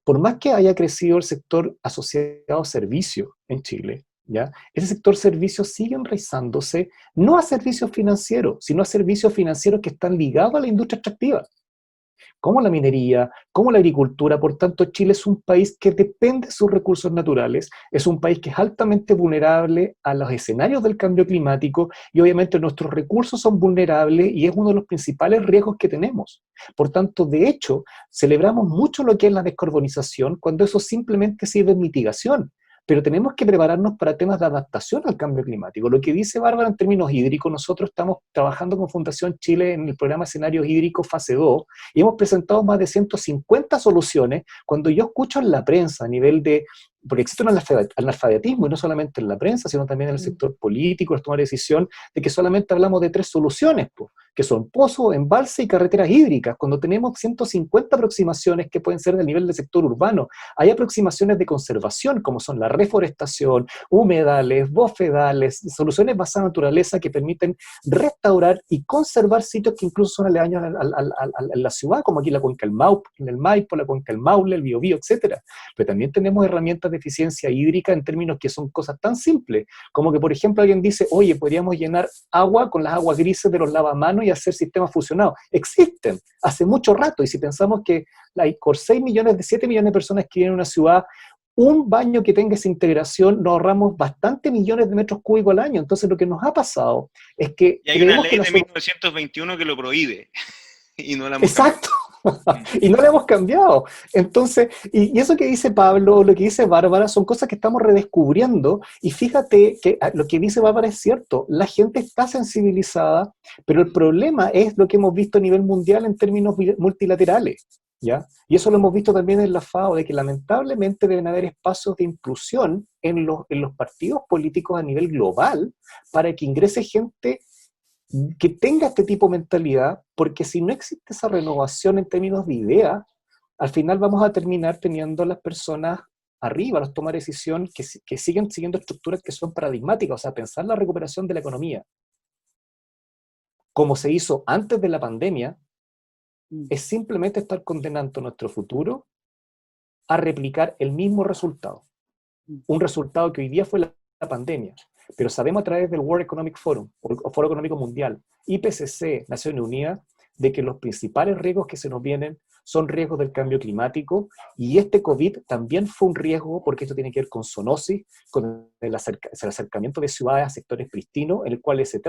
Por más que haya crecido el sector asociado a servicios en Chile, ¿ya? Ese sector servicios sigue enraizándose no a servicios financieros, sino a servicios financieros que están ligados a la industria extractiva, como la minería, como la agricultura. Por tanto, Chile es un país que depende de sus recursos naturales, es un país que es altamente vulnerable a los escenarios del cambio climático y obviamente nuestros recursos son vulnerables y es uno de los principales riesgos que tenemos. Por tanto, de hecho, celebramos mucho lo que es la descarbonización cuando eso simplemente sirve de mitigación. Pero tenemos que prepararnos para temas de adaptación al cambio climático. Lo que dice Bárbara en términos hídricos, nosotros estamos trabajando con Fundación Chile en el programa Escenarios Hídricos Fase 2 y hemos presentado más de 150 soluciones. Cuando yo escucho en la prensa a nivel de, porque existe un analfabetismo, y no solamente en la prensa, sino también en el sector político, en tomar decisión, de que solamente hablamos de 3 soluciones, que son pozos, embalse y carreteras hídricas, cuando tenemos 150 aproximaciones que pueden ser del nivel del sector urbano. Hay aproximaciones de conservación, como son la reforestación, humedales, bofedales, soluciones basadas en naturaleza que permiten restaurar y conservar sitios que incluso son aledaños a la ciudad, como aquí la cuenca del Maipo, la cuenca del Maule, el Biobío, etc. Pero también tenemos herramientas de eficiencia hídrica en términos que son cosas tan simples, como que, por ejemplo, alguien dice, oye, podríamos llenar agua con las aguas grises de los lavamanos y hacer sistemas fusionados. Existen, hace mucho rato, y si pensamos que hay por 7 millones de personas que viven en una ciudad, un baño que tenga esa integración, nos ahorramos bastantes millones de metros cúbicos al año. Entonces lo que nos ha pasado es que y hay una ley de 1921 que lo prohíbe, y no la hemos Exacto. Y no le hemos cambiado. Entonces, y eso que dice Pablo, lo que dice Bárbara, son cosas que estamos redescubriendo, y fíjate que lo que dice Bárbara es cierto, la gente está sensibilizada, pero el problema es lo que hemos visto a nivel mundial en términos multilaterales, ¿ya? Y eso lo hemos visto también en la FAO, de que lamentablemente deben haber espacios de inclusión en los partidos políticos a nivel global para que ingrese gente que tenga este tipo de mentalidad, porque si no existe esa renovación en términos de ideas, al final vamos a terminar teniendo a las personas arriba, los tomar decisión que siguen siguiendo estructuras que son paradigmáticas, o sea, pensar la recuperación de la economía, como se hizo antes de la pandemia, es simplemente estar condenando nuestro futuro a replicar el mismo resultado. Un resultado que hoy día fue la pandemia. Pero sabemos a través del World Economic Forum, o Foro Económico Mundial, IPCC, Naciones Unidas, de que los principales riesgos que se nos vienen son riesgos del cambio climático, y este COVID también fue un riesgo, porque esto tiene que ver con zoonosis, con el acercamiento de ciudades a sectores pristinos, en el cual se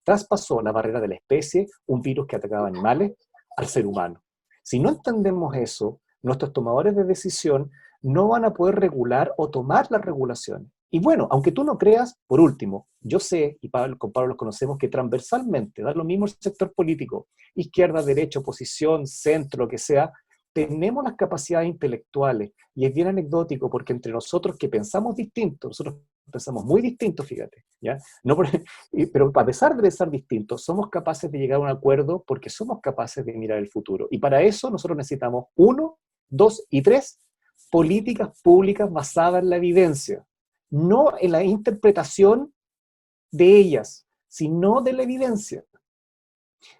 traspasó la barrera de la especie, un virus que atacaba animales, al ser humano. Si no entendemos eso, nuestros tomadores de decisión no van a poder regular o tomar las regulaciones. Y bueno, aunque tú no creas, por último, yo sé, y con Pablo los conocemos, que transversalmente, da lo mismo el sector político, izquierda, derecha, oposición, centro, lo que sea, tenemos las capacidades intelectuales, y es bien anecdótico porque entre nosotros que pensamos distinto, nosotros pensamos muy distintos, fíjate, ¿ya? No pero a pesar de pensar distintos, somos capaces de llegar a un acuerdo porque somos capaces de mirar el futuro. Y para eso nosotros necesitamos 1, 2 y 3 políticas públicas basadas en la evidencia, no en la interpretación de ellas, sino de la evidencia.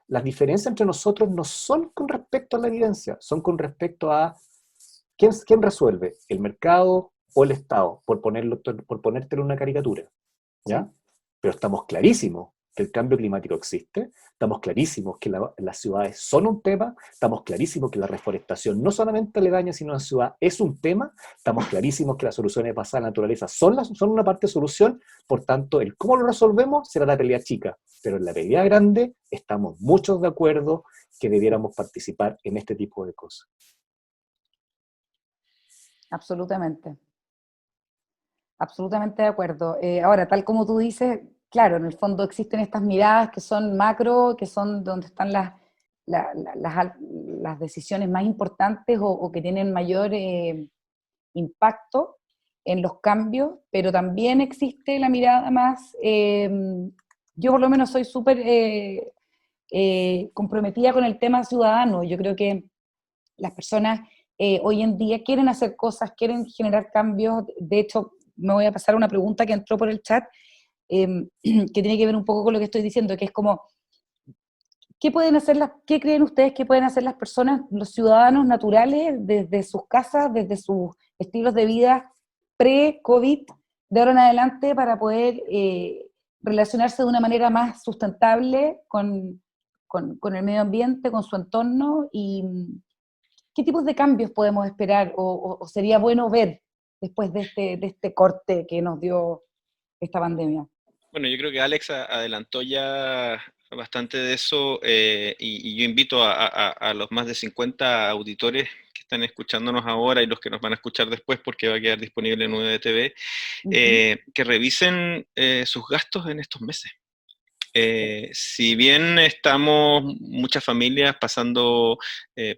Las diferencias entre nosotros no son con respecto a la evidencia, son con respecto a quién resuelve, el mercado o el Estado, por ponértelo en una caricatura, ¿ya? Pero estamos clarísimos que el cambio climático existe, estamos clarísimos que las ciudades son un tema, estamos clarísimos que la reforestación no solamente le daña, sino a la ciudad es un tema, estamos clarísimos que las soluciones basadas en la naturaleza son una parte de solución, por tanto, el cómo lo resolvemos será la pelea chica, pero en la pelea grande estamos muchos de acuerdo que debiéramos participar en este tipo de cosas. Absolutamente. Absolutamente de acuerdo. Ahora, tal como tú dices, claro, en el fondo existen estas miradas que son macro, que son donde están las decisiones más importantes o que tienen mayor impacto en los cambios, pero también existe la mirada más, yo por lo menos soy súper comprometida con el tema ciudadano. Yo creo que las personas hoy en día quieren hacer cosas, quieren generar cambios. De hecho, me voy a pasar una pregunta que entró por el chat, que tiene que ver un poco con lo que estoy diciendo, que es como, ¿qué creen ustedes que pueden hacer las personas, los ciudadanos naturales, desde sus casas, desde sus estilos de vida pre-COVID, de ahora en adelante, para poder relacionarse de una manera más sustentable con el medio ambiente, con su entorno? ¿Y qué tipos de cambios podemos esperar o sería bueno ver después de este corte que nos dio esta pandemia? Bueno, yo creo que Alex adelantó ya bastante de eso, y yo invito a los más de 50 auditores que están escuchándonos ahora y los que nos van a escuchar después, porque va a quedar disponible en UDTV, que revisen sus gastos en estos meses. Si bien estamos muchas familias pasando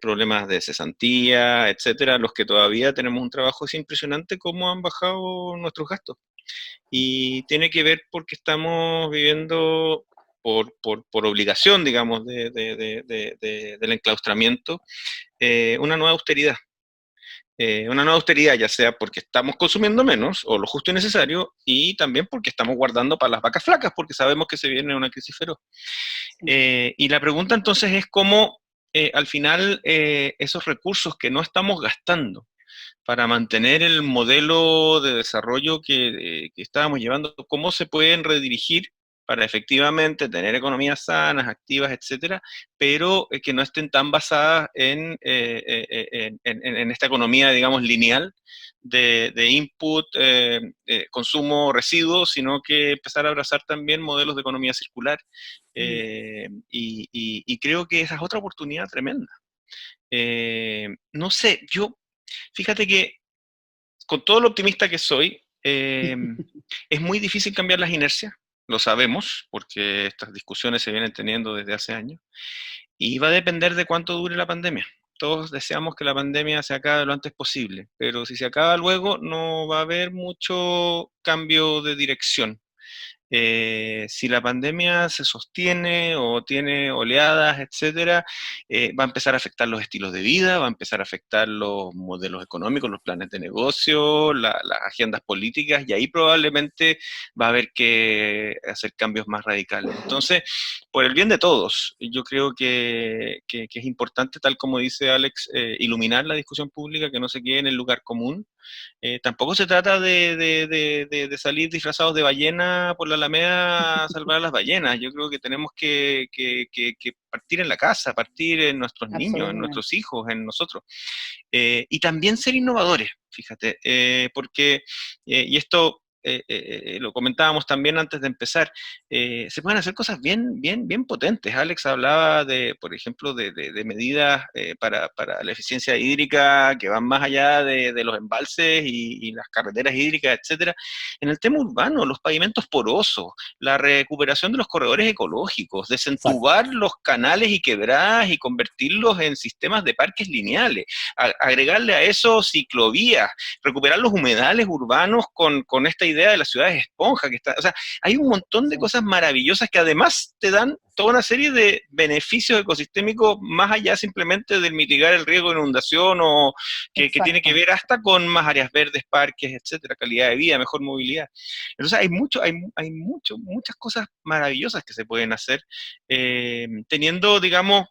problemas de cesantía, etcétera, los que todavía tenemos un trabajo, es impresionante cómo han bajado nuestros gastos. Y tiene que ver porque estamos viviendo por obligación, digamos, del enclaustramiento, una nueva austeridad. Una nueva austeridad, ya sea porque estamos consumiendo menos o lo justo y necesario, y también porque estamos guardando para las vacas flacas, porque sabemos que se viene una crisis feroz. Y la pregunta entonces es cómo al final esos recursos que no estamos gastando para mantener el modelo de desarrollo que estábamos llevando, cómo se pueden redirigir para efectivamente tener economías sanas, activas, etcétera, pero que no estén tan basadas en esta economía, digamos, lineal de input, consumo, residuo, sino que empezar a abrazar también modelos de economía circular. Y creo que esa es otra oportunidad tremenda. No sé, fíjate que con todo lo optimista que soy, es muy difícil cambiar las inercias, lo sabemos, porque estas discusiones se vienen teniendo desde hace años, y va a depender de cuánto dure la pandemia. Todos deseamos que la pandemia se acabe lo antes posible, pero si se acaba luego, no va a haber mucho cambio de dirección. Si la pandemia se sostiene o tiene oleadas, etcétera, va a empezar a afectar los estilos de vida, va a empezar a afectar los modelos económicos, los planes de negocio, las agendas políticas, y ahí probablemente va a haber que hacer cambios más radicales. Entonces, por el bien de todos, yo creo que es importante, tal como dice Alex, iluminar la discusión pública, que no se quede en el lugar común. Tampoco se trata de salir disfrazados de ballena por la Alameda a salvar a las ballenas. Yo creo que tenemos que partir en la casa, partir en nuestros niños, en nuestros hijos, en nosotros. Y también ser innovadores, fíjate, porque, y esto lo comentábamos también antes de empezar, se pueden hacer cosas bien potentes. Alex hablaba por ejemplo, de medidas para la eficiencia hídrica que van más allá de los embalses y las carreteras hídricas, etcétera. En el tema urbano, los pavimentos porosos, la recuperación de los corredores ecológicos, desentubar los canales y quebradas y convertirlos en sistemas de parques lineales, agregarle a eso ciclovías, recuperar los humedales urbanos con esta idea de las ciudades esponja, o sea, hay un montón de cosas maravillosas que además te dan toda una serie de beneficios ecosistémicos más allá simplemente del mitigar el riesgo de inundación, o que tiene que ver hasta con más áreas verdes, parques, etcétera, calidad de vida, mejor movilidad. Entonces hay muchas cosas maravillosas que se pueden hacer, teniendo, digamos,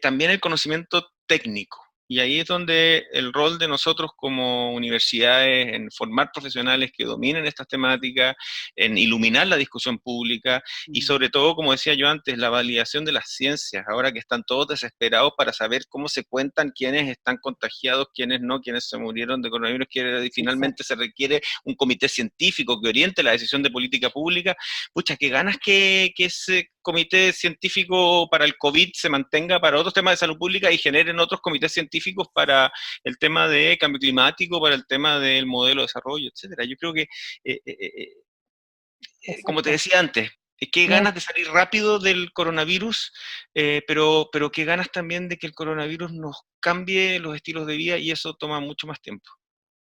también el conocimiento técnico. Y ahí es donde el rol de nosotros como universidades en formar profesionales que dominen estas temáticas, en iluminar la discusión pública y sobre todo, como decía yo antes, la validación de las ciencias, ahora que están todos desesperados para saber cómo se cuentan quiénes están contagiados, quiénes no, quiénes se murieron de coronavirus, que finalmente se requiere un comité científico que oriente la decisión de política pública. Pucha, qué ganas que ese comité científico para el COVID se mantenga para otros temas de salud pública y generen otros comités científicos para el tema de cambio climático, para el tema del modelo de desarrollo, etcétera. Yo creo que, como te decía antes, qué ganas de salir rápido del coronavirus, pero qué ganas también de que el coronavirus nos cambie los estilos de vida y eso toma mucho más tiempo.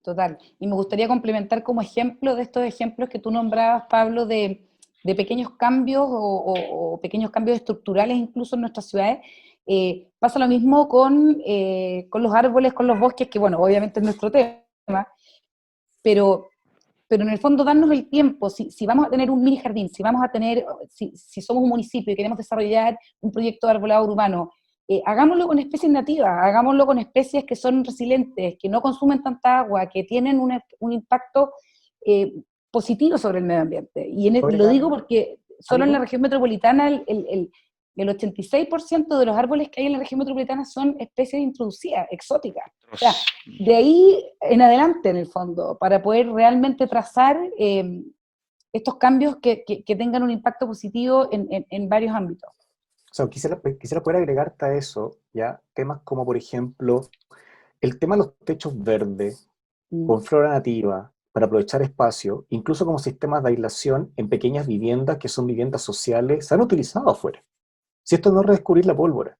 Total. Y me gustaría complementar como ejemplo de estos ejemplos que tú nombrabas, Pablo, de pequeños cambios o pequeños cambios estructurales incluso en nuestras ciudades. Pasa lo mismo con los árboles, con los bosques, que bueno, obviamente es nuestro tema, pero en el fondo darnos el tiempo, si vamos a tener un mini jardín, si somos un municipio y queremos desarrollar un proyecto de arbolado urbano, hagámoslo con especies nativas, hagámoslo con especies que son resilientes, que no consumen tanta agua, que tienen un impacto positivo sobre el medio ambiente. Y lo digo porque solo en la región metropolitana el 86% de los árboles que hay en la región metropolitana son especies introducidas, exóticas. O sea, de ahí en adelante, en el fondo, para poder realmente trazar estos cambios que tengan un impacto positivo en varios ámbitos. O sea, quisiera poder agregarte a eso, ¿ya? Temas como, por ejemplo, el tema de los techos verdes, con flora nativa, para aprovechar espacio, incluso como sistemas de aislación en pequeñas viviendas que son viviendas sociales, se han utilizado afuera. Si esto no es redescubrir la pólvora.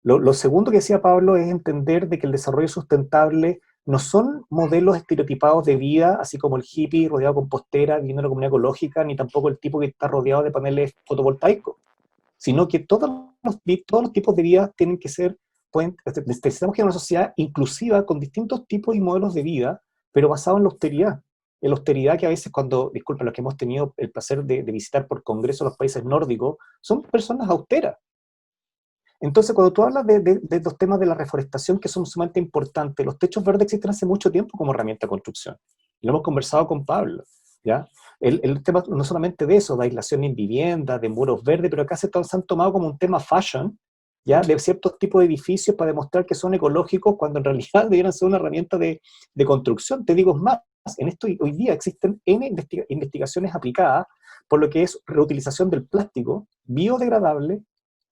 Lo segundo que decía Pablo es entender de que el desarrollo sustentable no son modelos estereotipados de vida, así como el hippie rodeado de compostera, viviendo en la comunidad ecológica, ni tampoco el tipo que está rodeado de paneles fotovoltaicos, sino que todos los tipos de vida tienen que ser, necesitamos que una sociedad inclusiva con distintos tipos y modelos de vida, pero basado en la austeridad que a veces disculpen, los que hemos tenido el placer de visitar por congreso los países nórdicos, son personas austeras. Entonces, cuando tú hablas de los temas de la reforestación, que son sumamente importantes, los techos verdes existen hace mucho tiempo como herramienta de construcción. Lo hemos conversado con Pablo, ¿ya? El tema no solamente de eso, de aislación en vivienda, de muros verdes, pero acá se han tomado como un tema fashion, ¿ya? De ciertos tipos de edificios para demostrar que son ecológicos, cuando en realidad debieran ser una herramienta de construcción. Te digo más, en esto hoy día existen investigaciones aplicadas por lo que es reutilización del plástico biodegradable,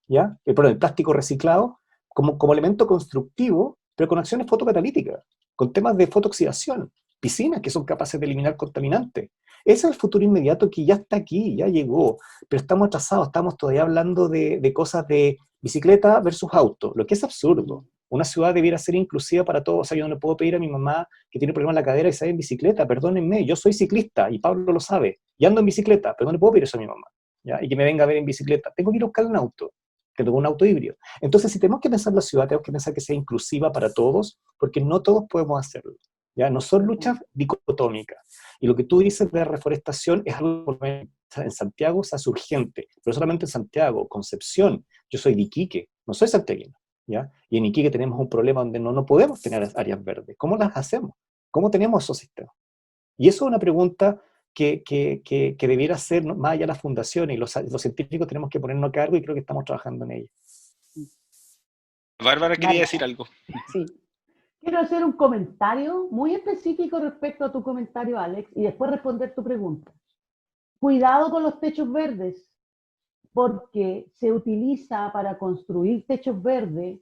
¿ya? El plástico reciclado como elemento constructivo, pero con acciones fotocatalíticas, con temas de fotooxidación, piscinas que son capaces de eliminar contaminantes. Ese es el futuro inmediato que ya está aquí, ya llegó, pero estamos atrasados, estamos todavía hablando de cosas de bicicleta versus auto, lo que es absurdo. Una ciudad debiera ser inclusiva para todos. O sea, yo no le puedo pedir a mi mamá que tiene problemas en la cadera y se vaya en bicicleta, perdónenme, yo soy ciclista y Pablo lo sabe, y ando en bicicleta, pero no le puedo pedir eso a mi mamá, ¿ya? Y que me venga a ver en bicicleta, tengo que ir a buscar un auto, que tengo un auto híbrido. Entonces, si tenemos que pensar la ciudad, tenemos que pensar que sea inclusiva para todos, porque no todos podemos hacerlo, ¿ya? No son luchas dicotómicas. Y lo que tú dices de la reforestación es algo que en Santiago se hace urgente, pero solamente en Santiago, Concepción. Yo soy de Iquique, no soy santiaguino, ¿ya? Y en Iquique tenemos un problema donde no podemos tener áreas verdes. ¿Cómo las hacemos? ¿Cómo tenemos esos sistemas? Y eso es una pregunta que debiera ser, más allá de las fundaciones, y los científicos tenemos que ponernos a cargo, y creo que estamos trabajando en ello. Bárbara quería decir algo. Sí. Quiero hacer un comentario muy específico respecto a tu comentario, Alex, y después responder tu pregunta. Cuidado con los techos verdes, porque se utiliza para construir techos verdes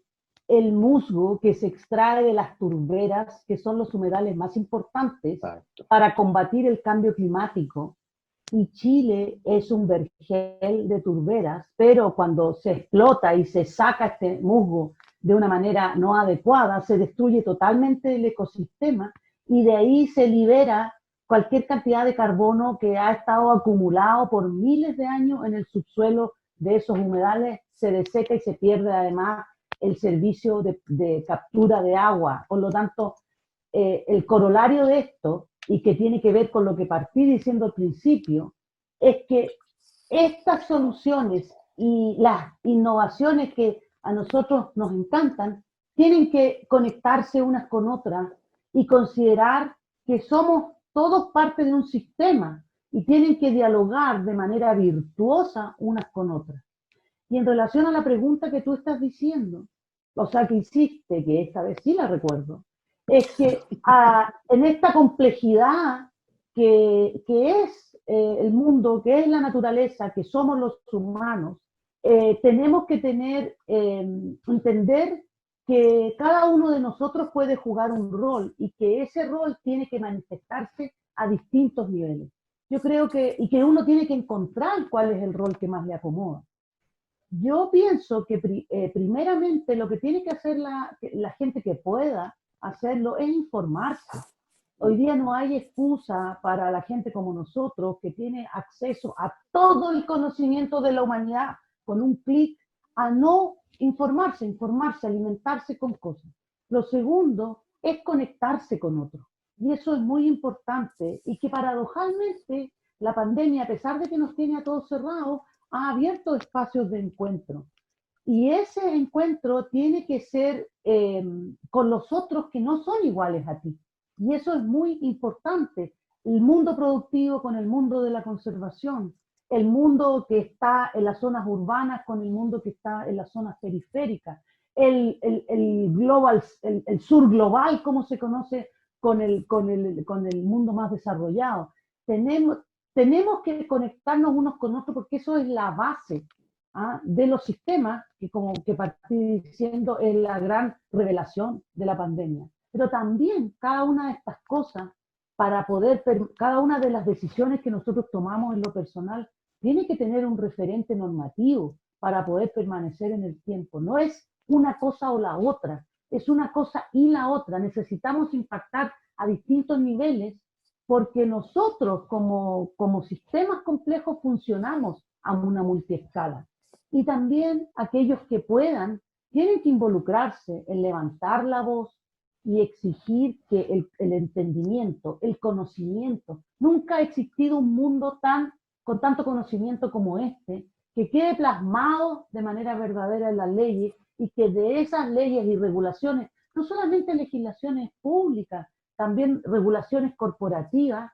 el musgo que se extrae de las turberas, que son los humedales más importantes. Exacto. Para combatir el cambio climático. Y Chile es un vergel de turberas, pero cuando se explota y se saca este musgo de una manera no adecuada, se destruye totalmente el ecosistema y de ahí se libera cualquier cantidad de carbono que ha estado acumulado por miles de años en el subsuelo de esos humedales, se deseca y se pierde además el servicio de captura de agua. Por lo tanto, el corolario de esto, y que tiene que ver con lo que partí diciendo al principio, es que estas soluciones y las innovaciones que a nosotros nos encantan, tienen que conectarse unas con otras y considerar que somos todos parte de un sistema y tienen que dialogar de manera virtuosa unas con otras. Y en relación a la pregunta que tú estás diciendo, o sea, que hiciste, que esta vez sí la recuerdo, es que en esta complejidad que es el mundo, que es la naturaleza, que somos los humanos, tenemos que entender que cada uno de nosotros puede jugar un rol y que ese rol tiene que manifestarse a distintos niveles. yo creo y que uno tiene que encontrar cuál es el rol que más le acomoda. Yo pienso que primeramente lo que tiene que hacer la gente que pueda hacerlo es informarse. Hoy día no hay excusa para la gente como nosotros que tiene acceso a todo el conocimiento de la humanidad con un clic a no informarse, alimentarse con cosas. Lo segundo es conectarse con otros. Y eso es muy importante y que paradojalmente la pandemia, a pesar de que nos tiene a todos cerrados, ha abierto espacios de encuentro. Y ese encuentro tiene que ser con los otros que no son iguales a ti. Y eso es muy importante. El mundo productivo con el mundo de la conservación, el mundo que está en las zonas urbanas con el mundo que está en las zonas periféricas, el sur global, como se conoce, con el mundo más desarrollado. Tenemos que conectarnos unos con otros porque eso es la base de los sistemas, que como que partí diciendo es la gran revelación de la pandemia. Pero también cada una de estas cosas, cada una de las decisiones que nosotros tomamos en lo personal, tiene que tener un referente normativo para poder permanecer en el tiempo. No es una cosa o la otra, es una cosa y la otra. Necesitamos impactar a distintos niveles porque nosotros como sistemas complejos funcionamos a una multiescala. Y también aquellos que puedan tienen que involucrarse en levantar la voz y exigir que el entendimiento, el conocimiento, nunca ha existido un mundo con tanto conocimiento como este, que quede plasmado de manera verdadera en las leyes y que de esas leyes y regulaciones, no solamente legislaciones públicas, también regulaciones corporativas,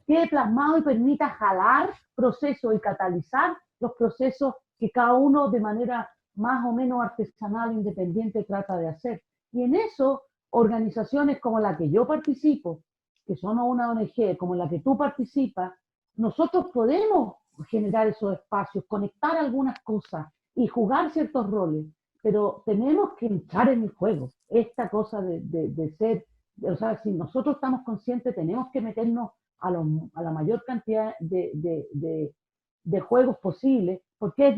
quede plasmado y permita jalar procesos y catalizar los procesos que cada uno de manera más o menos artesanal, independiente, trata de hacer. Y en eso, organizaciones como la que yo participo, que son una ONG, como la que tú participas, nosotros podemos generar esos espacios, conectar algunas cosas y jugar ciertos roles, pero tenemos que entrar en el juego. Esta cosa de ser, o sea, si nosotros estamos conscientes, tenemos que meternos a la mayor cantidad de juegos posibles, porque es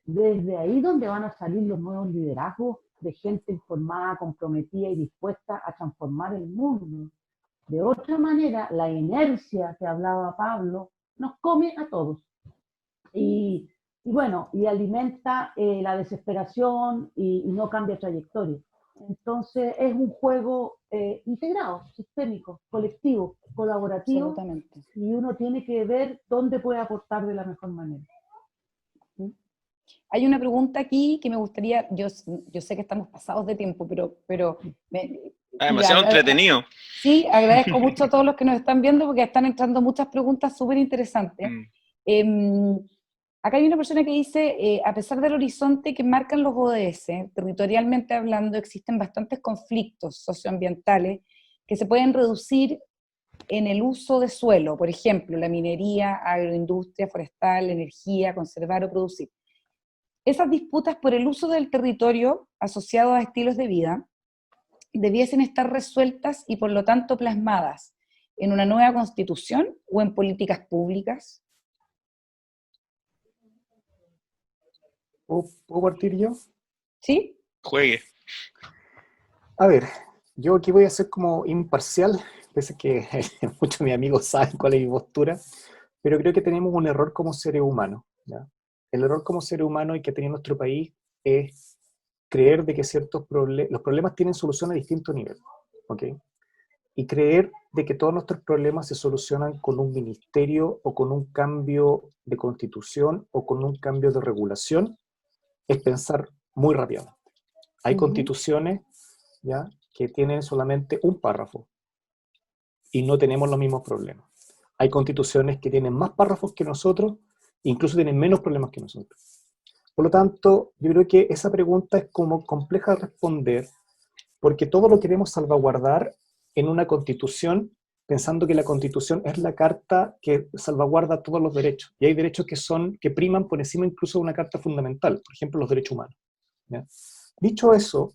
desde ahí donde van a salir los nuevos liderazgos de gente informada, comprometida y dispuesta a transformar el mundo. De otra manera, la inercia que hablaba Pablo nos come a todos. Y bueno, y alimenta la desesperación y no cambia trayectoria. Entonces es un juego integrado, sistémico, colectivo, colaborativo, y uno tiene que ver dónde puede aportar de la mejor manera. Hay una pregunta aquí que me gustaría, yo sé que estamos pasados de tiempo, pero demasiado entretenido. Sí, agradezco mucho a todos los que nos están viendo porque están entrando muchas preguntas súper interesantes. Acá hay una persona que dice, a pesar del horizonte que marcan los ODS, territorialmente hablando, existen bastantes conflictos socioambientales que se pueden reducir en el uso de suelo, por ejemplo, la minería, agroindustria, forestal, energía, conservar o producir. Esas disputas por el uso del territorio asociado a estilos de vida debiesen estar resueltas y por lo tanto plasmadas en una nueva constitución o en políticas públicas. ¿Puedo partir yo? ¿Sí? Juegue. A ver, yo aquí voy a ser como imparcial, pese a que muchos de mis amigos saben cuál es mi postura, pero creo que tenemos un error como seres humanos, ¿ya? El error como seres humanos que tiene nuestro país es creer de que los problemas tienen solución a distintos niveles, ¿ok? Y creer de que todos nuestros problemas se solucionan con un ministerio o con un cambio de constitución o con un cambio de regulación es pensar muy rápidamente. Hay constituciones, ¿ya?, que tienen solamente un párrafo y no tenemos los mismos problemas. Hay constituciones que tienen más párrafos que nosotros, incluso tienen menos problemas que nosotros. Por lo tanto, yo creo que esa pregunta es como compleja de responder, porque todo lo queremos salvaguardar en una constitución, pensando que la constitución es la carta que salvaguarda todos los derechos. Y hay derechos que priman por encima incluso de una carta fundamental, por ejemplo, los derechos humanos, ¿ya? Dicho eso,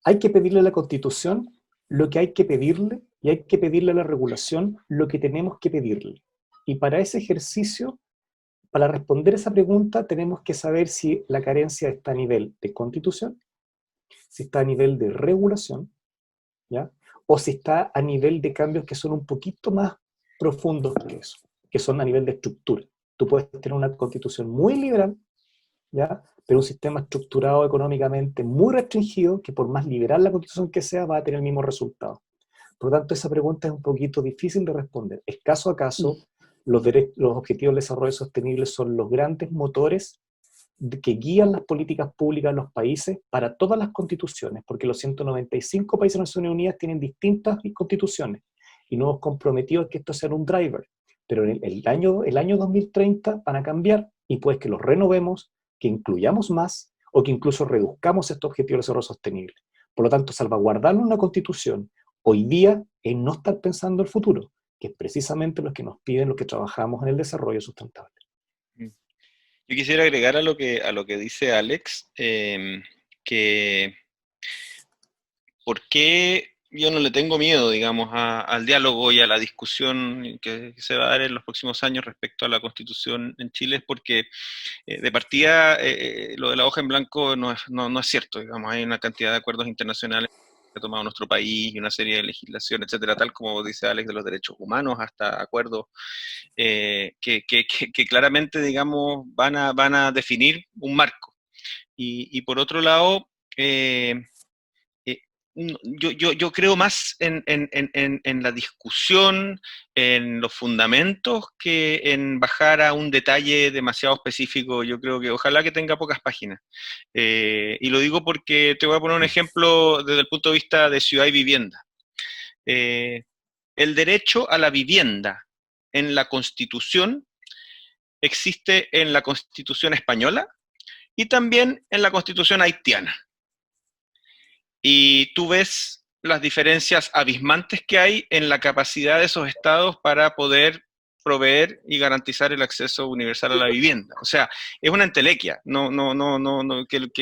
hay que pedirle a la constitución lo que hay que pedirle, y hay que pedirle a la regulación lo que tenemos que pedirle. Y para ese ejercicio, para responder esa pregunta, tenemos que saber si la carencia está a nivel de constitución, si está a nivel de regulación, ¿ya? O si está a nivel de cambios que son un poquito más profundos que eso, que son a nivel de estructura. Tú puedes tener una constitución muy liberal, ¿ya? Pero un sistema estructurado económicamente muy restringido, que por más liberal la constitución que sea, va a tener el mismo resultado. Por lo tanto, esa pregunta es un poquito difícil de responder. Es caso a caso, los objetivos de desarrollo sostenible son los grandes motores que guían las políticas públicas en los países para todas las constituciones, porque los 195 países de las Naciones Unidas tienen distintas constituciones, y no hemos comprometido que esto sea un driver, pero el año 2030 van a cambiar, y pues que los renovemos, que incluyamos más, o que incluso reduzcamos estos objetivos de desarrollo sostenible. Por lo tanto, salvaguardar una constitución hoy día es no estar pensando el futuro, que es precisamente lo que nos piden los que trabajamos en el desarrollo sustentable. Yo quisiera agregar a lo que dice Alex, que por qué yo no le tengo miedo, digamos, al diálogo y a la discusión que se va a dar en los próximos años respecto a la Constitución en Chile, es porque de partida lo de la hoja en blanco no es cierto, digamos, hay una cantidad de acuerdos internacionales que ha tomado nuestro país y una serie de legislación, etcétera, tal como dice Alex, de los derechos humanos hasta acuerdos que claramente, digamos, van a definir un marco. Y por otro lado, yo creo más en la discusión, en los fundamentos, que en bajar a un detalle demasiado específico. Yo creo que ojalá que tenga pocas páginas. Y lo digo porque te voy a poner un ejemplo desde el punto de vista de ciudad y vivienda. El derecho a la vivienda en la Constitución existe en la Constitución española y también en la Constitución haitiana. Y tú ves las diferencias abismantes que hay en la capacidad de esos estados para poder proveer y garantizar el acceso universal a la vivienda. O sea, es una entelequia,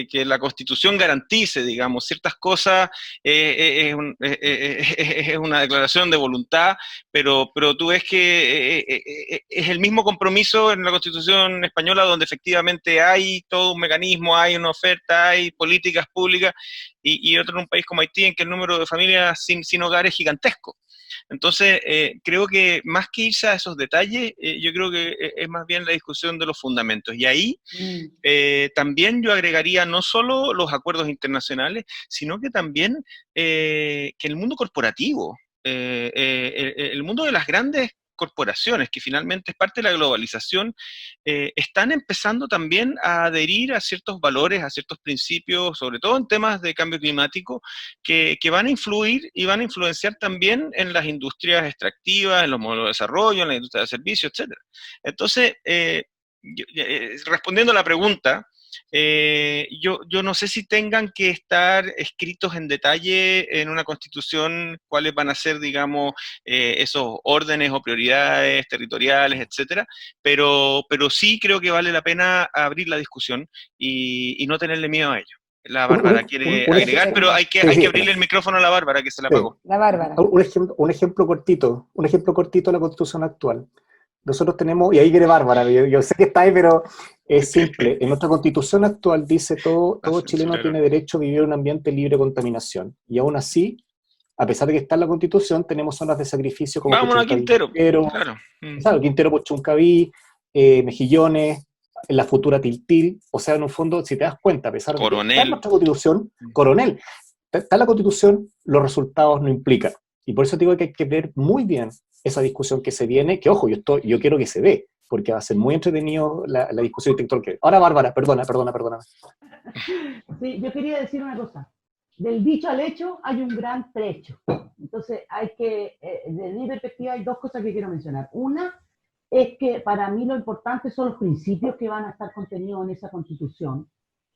que la Constitución garantice, digamos, ciertas cosas, es una declaración de voluntad, pero tú ves que es el mismo compromiso en la Constitución española, donde efectivamente hay todo un mecanismo, hay una oferta, hay políticas públicas, y otro en un país como Haití, en que el número de familias sin hogar es gigantesco. Entonces, creo que más que irse a esos detalles, yo creo que es más bien la discusión de los fundamentos. Y ahí también yo agregaría no solo los acuerdos internacionales, sino que también que el mundo corporativo, el mundo de las grandes corporaciones, que finalmente es parte de la globalización, están empezando también a adherir a ciertos valores, a ciertos principios, sobre todo en temas de cambio climático, que van a influir y van a influenciar también en las industrias extractivas, en los modelos de desarrollo, en la industria de servicios, etc. Entonces, respondiendo a la pregunta, yo no sé si tengan que estar escritos en detalle en una constitución cuáles van a ser, digamos, esos órdenes o prioridades territoriales, etcétera, pero sí creo que vale la pena abrir la discusión y no tenerle miedo a ello. La Bárbara quiere agregar, pero hay que abrirle el micrófono a la Bárbara, que se la apagó. La Bárbara. Un ejemplo cortito de la constitución actual. Nosotros tenemos, y ahí viene Bárbara, yo sé que está ahí, pero es simple. En nuestra constitución actual dice todo chileno tiene derecho a vivir en un ambiente libre de contaminación. Y aún así, a pesar de que está en la constitución, tenemos zonas de sacrificio como Vámonos a Quintero. Claro. Quintero, Puchuncaví, Mejillones, en la futura Tiltil. O sea, en un fondo, si te das cuenta, a pesar de que está en nuestra constitución, Coronel, está en la constitución, los resultados no implican. Y por eso digo que hay que ver muy bien esa discusión que se viene, que ojo, yo quiero que se dé, porque va a ser muy entretenido la discusión intelectual. Ahora, Bárbara, perdona. Sí, yo quería decir una cosa. Del dicho al hecho hay un gran trecho. Entonces, desde mi perspectiva, hay dos cosas que quiero mencionar. Una es que para mí lo importante son los principios que van a estar contenidos en esa Constitución.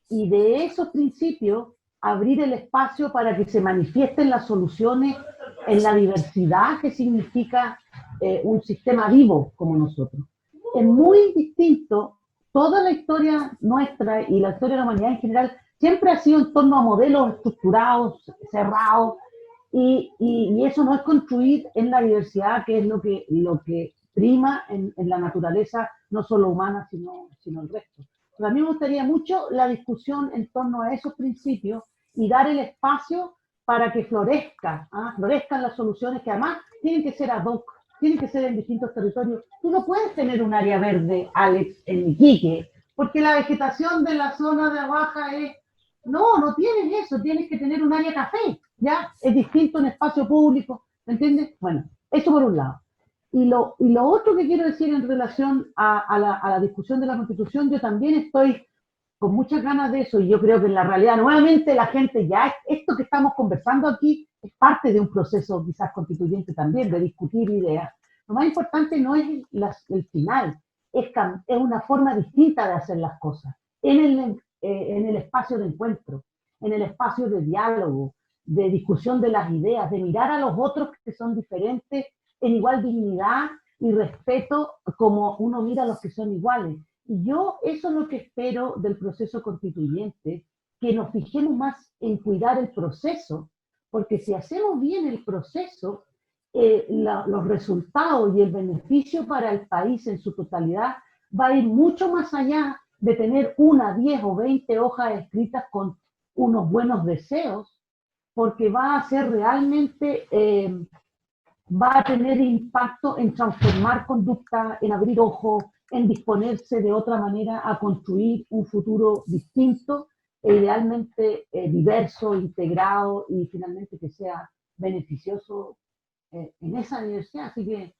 Y de esos principios, abrir el espacio para que se manifiesten las soluciones en la diversidad que significa un sistema vivo como nosotros. Es muy distinto, toda la historia nuestra y la historia de la humanidad en general siempre ha sido en torno a modelos estructurados, cerrados, y eso no es construir en la diversidad, que es lo que prima en la naturaleza, no solo humana, sino el resto. Pero a mí me gustaría mucho la discusión en torno a esos principios y dar el espacio para que florezcan las soluciones que además tienen que ser ad hoc, tienen que ser en distintos territorios. Tú no puedes tener un área verde, Alex, en Iquique, porque la vegetación de la zona de Baja es... No tienes eso, tienes que tener un área café, ¿ya? Es distinto en espacio público, ¿me entiendes? Bueno, eso por un lado. Y lo otro que quiero decir en relación a la discusión de la Constitución, yo también estoy con muchas ganas de eso, y yo creo que en la realidad, nuevamente, la gente ya, esto que estamos conversando aquí, es parte de un proceso quizás constituyente también, de discutir ideas. Lo más importante no es el final, es una forma distinta de hacer las cosas, en el espacio de encuentro, en el espacio de diálogo, de discusión de las ideas, de mirar a los otros que son diferentes en igual dignidad y respeto como uno mira a los que son iguales. Y yo eso es lo que espero del proceso constituyente, que nos fijemos más en cuidar el proceso, porque si hacemos bien el proceso, los resultados y el beneficio para el país en su totalidad va a ir mucho más allá de tener 1, 10 o 20 hojas escritas con unos buenos deseos, porque va a ser realmente... va a tener impacto en transformar conducta, en abrir ojos, en disponerse de otra manera a construir un futuro distinto e idealmente diverso, integrado y finalmente que sea beneficioso en esa diversidad. Así que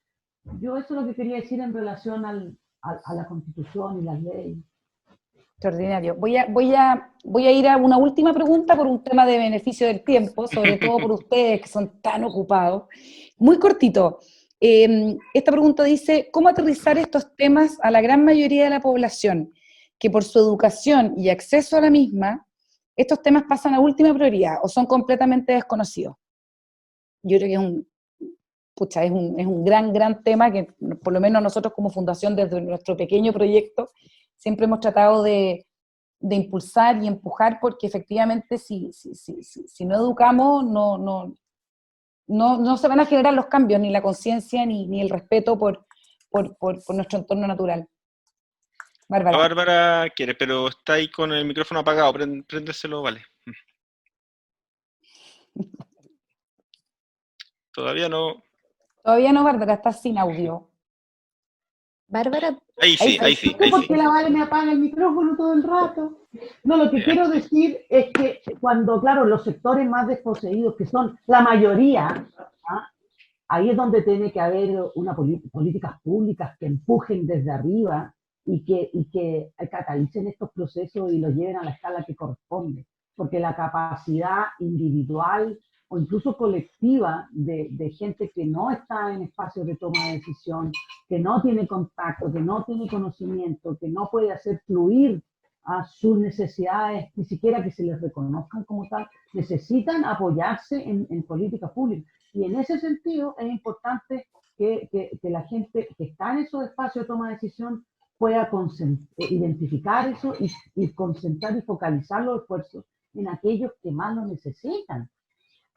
yo eso es lo que quería decir en relación a la Constitución y las leyes. Extraordinario. Voy a ir a una última pregunta por un tema de beneficio del tiempo, sobre todo por ustedes que son tan ocupados. Muy cortito. Esta pregunta dice, ¿cómo aterrizar estos temas a la gran mayoría de la población, que por su educación y acceso a la misma, estos temas pasan a última prioridad o son completamente desconocidos? Yo creo que es un gran tema que por lo menos nosotros como fundación, desde nuestro pequeño proyecto, siempre hemos tratado de impulsar y empujar, porque efectivamente si no educamos, no se van a generar los cambios, ni la conciencia, ni el respeto por nuestro entorno natural. Bárbara. Bárbara quiere, pero está ahí con el micrófono apagado, préndeselo, vale. Todavía no. Todavía no, Bárbara, estás sin audio. Bárbara. Ahí sí. ¿Por qué la Vale me apaga el micrófono todo el rato? No, lo que quiero decir es que cuando, claro, los sectores más desposeídos, que son la mayoría, ahí es donde tiene que haber políticas públicas que empujen desde arriba y que catalicen estos procesos y los lleven a la escala que corresponde. Porque la capacidad individual o incluso colectiva de gente que no está en espacios de toma de decisión, que no tiene contacto, que no tiene conocimiento, que no puede hacer fluir a sus necesidades, ni siquiera que se les reconozcan como tal, necesitan apoyarse en políticas públicas. Y en ese sentido es importante que la gente que está en esos espacios de toma de decisión pueda identificar eso y concentrar y focalizar los esfuerzos en aquellos que más lo necesitan.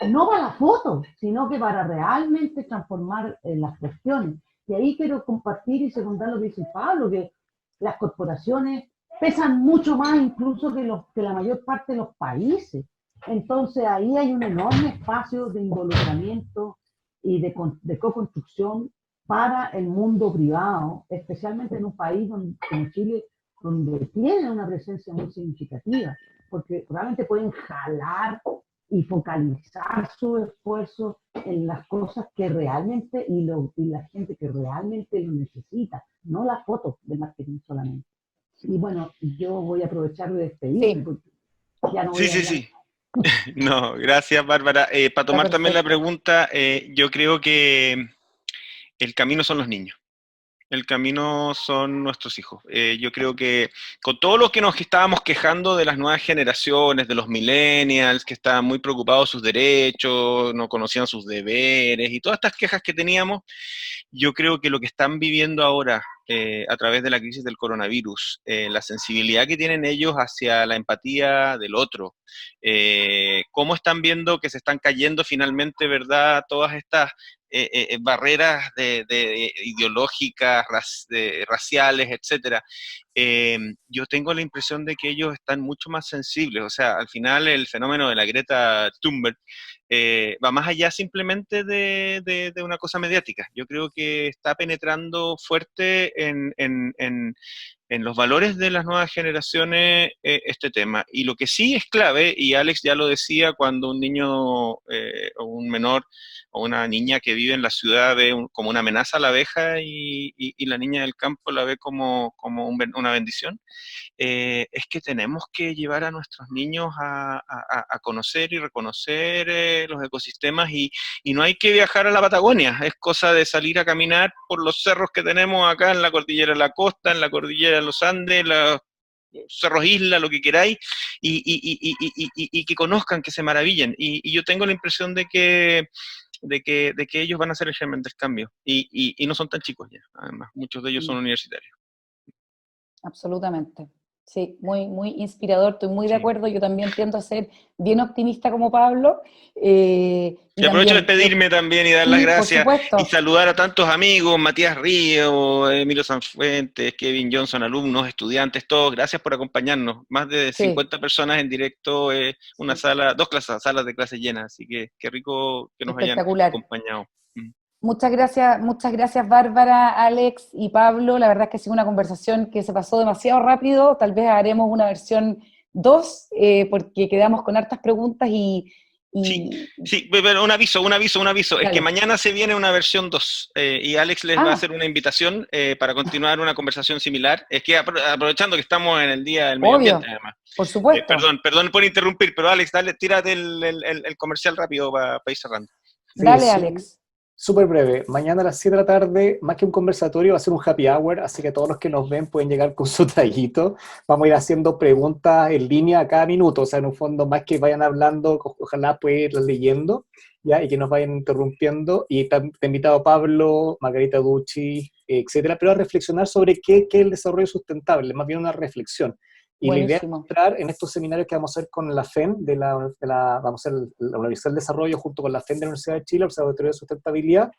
No para la foto, sino que para realmente transformar las cuestiones. Y ahí quiero compartir y secundar lo que dice Pablo, que las corporaciones pesan mucho más incluso que la mayor parte de los países. Entonces ahí hay un enorme espacio de involucramiento y de co-construcción para el mundo privado, especialmente en un país como Chile, donde tiene una presencia muy significativa, porque realmente pueden jalar y focalizar su esfuerzo en las cosas que realmente y la gente que realmente lo necesita, no la foto de marketing solamente. Y bueno, yo voy a aprovechar de despedirme, porque ya no voy a hablar. Sí. No, gracias, Bárbara. Para tomar también la pregunta, yo creo que el camino son los niños. El camino son nuestros hijos. Yo creo que con todo lo que nos estábamos quejando de las nuevas generaciones, de los millennials, que estaban muy preocupados de sus derechos, no conocían sus deberes y todas estas quejas que teníamos, yo creo que lo que están viviendo ahora, a través de la crisis del coronavirus, la sensibilidad que tienen ellos hacia la empatía del otro, cómo están viendo que se están cayendo finalmente, ¿verdad?, todas estas barreras ideológicas, raciales, etcétera. Yo tengo la impresión de que ellos están mucho más sensibles, o sea, al final el fenómeno de la Greta Thunberg va más allá simplemente de una cosa mediática. Yo creo que está penetrando fuerte en los valores de las nuevas generaciones este tema. Y lo que sí es clave, y Alex ya lo decía, cuando un niño o un menor o una niña que vive en la ciudad ve como una amenaza a la abeja y la niña del campo la ve como una bendición, es que tenemos que llevar a nuestros niños a conocer y reconocer los ecosistemas y no hay que viajar a la Patagonia, es cosa de salir a caminar por los cerros que tenemos acá en la cordillera de la costa, en la cordillera de los Andes, los cerros isla, lo que queráis, y que conozcan, que se maravillen. Y yo tengo la impresión de que ellos van a hacer el germen del cambio, y no son tan chicos ya, además, muchos de ellos son universitarios. Absolutamente. Sí, muy, muy inspirador, estoy muy de Sí. acuerdo, yo también tiendo a ser bien optimista como Pablo. Y aprovecho de también, despedirme también y dar sí, las por gracias supuesto. y saludar a tantos amigos, Matías Río, Emilio Sanfuentes, Kevin Johnson, alumnos, estudiantes, todos, gracias por acompañarnos. Más de Sí, 50 personas en directo, una sí, sala, salas de clases llenas, así que qué rico que nos hayan espectacular. acompañado. Muchas gracias Bárbara, Alex y Pablo. La verdad es que ha sido una conversación que se pasó demasiado rápido. Tal vez haremos una versión 2 porque quedamos con hartas preguntas Sí, y sí, pero un aviso. Es que dale. mañana se viene una versión 2 y Alex les va a Ah, hacer una invitación para continuar una conversación similar. Es que aprovechando que estamos en el Día del Medio Ambiente, obvio, además. por supuesto. Perdón por interrumpir, pero Alex, dale, tírate el comercial rápido para ir cerrando. Sí, Dale, Alex. súper breve. Mañana a las 7 de la tarde, más que un conversatorio, va a ser un happy hour, así que todos los que nos ven pueden llegar con su traguito. Vamos a ir haciendo preguntas en línea a cada minuto, o sea, en un fondo, más que vayan hablando, ojalá puedan ir leyendo, ¿ya? Y que nos vayan interrumpiendo. Y te he invitado Pablo, Margarita Ducci, etcétera, pero a reflexionar sobre qué es el desarrollo sustentable, más bien una reflexión. Y la idea es Buenísimo. mostrar en estos seminarios que vamos a hacer con la FEN, vamos a hacer la Universidad del Desarrollo junto con la FEN de la Universidad de Chile, Observatorio de Sustentabilidad,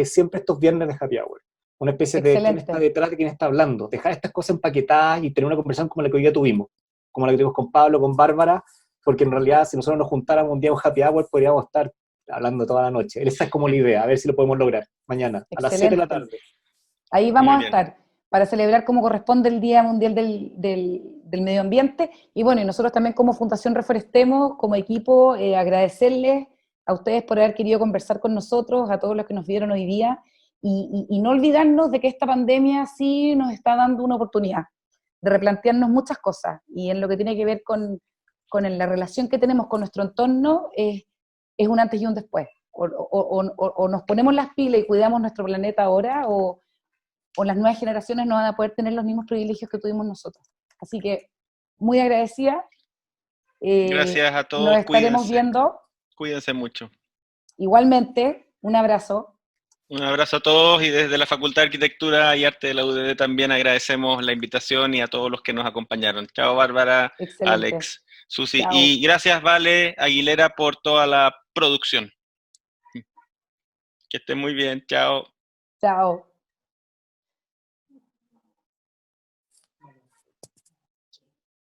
siempre estos viernes de happy hour. Una especie de quién está Excelente. detrás de quién está hablando. Dejar estas cosas empaquetadas y tener una conversación como la que hoy día tuvimos, como la que tuvimos con Pablo, con Bárbara, porque en realidad si nosotros nos juntáramos un día a un happy hour podríamos estar hablando toda la noche. Esa es como la idea, a ver si lo podemos lograr mañana, a las 7 de la Excelente. tarde. Ahí Muy vamos a bien. estar para celebrar como corresponde el Día Mundial del Medio Ambiente. Y bueno, y nosotros también como Fundación Reforestemos, como equipo, agradecerles a ustedes por haber querido conversar con nosotros, a todos los que nos vieron hoy día, y no olvidarnos de que esta pandemia sí nos está dando una oportunidad de replantearnos muchas cosas, y en lo que tiene que ver con la relación que tenemos con nuestro entorno, es un antes y un después. O nos ponemos las pilas y cuidamos nuestro planeta ahora, o las nuevas generaciones no van a poder tener los mismos privilegios que tuvimos nosotros. Así que muy agradecida. Gracias a Nos todos, estaremos cuídense. viendo. Cuídense mucho. Igualmente, un abrazo. Un abrazo a todos y desde la Facultad de Arquitectura y Arte de la UDD también agradecemos la invitación y a todos los que nos acompañaron. Chao Bárbara, Excelente. Alex, Susi Chao. y gracias Vale Aguilera por toda la producción. Que estén muy bien, chao. Chao.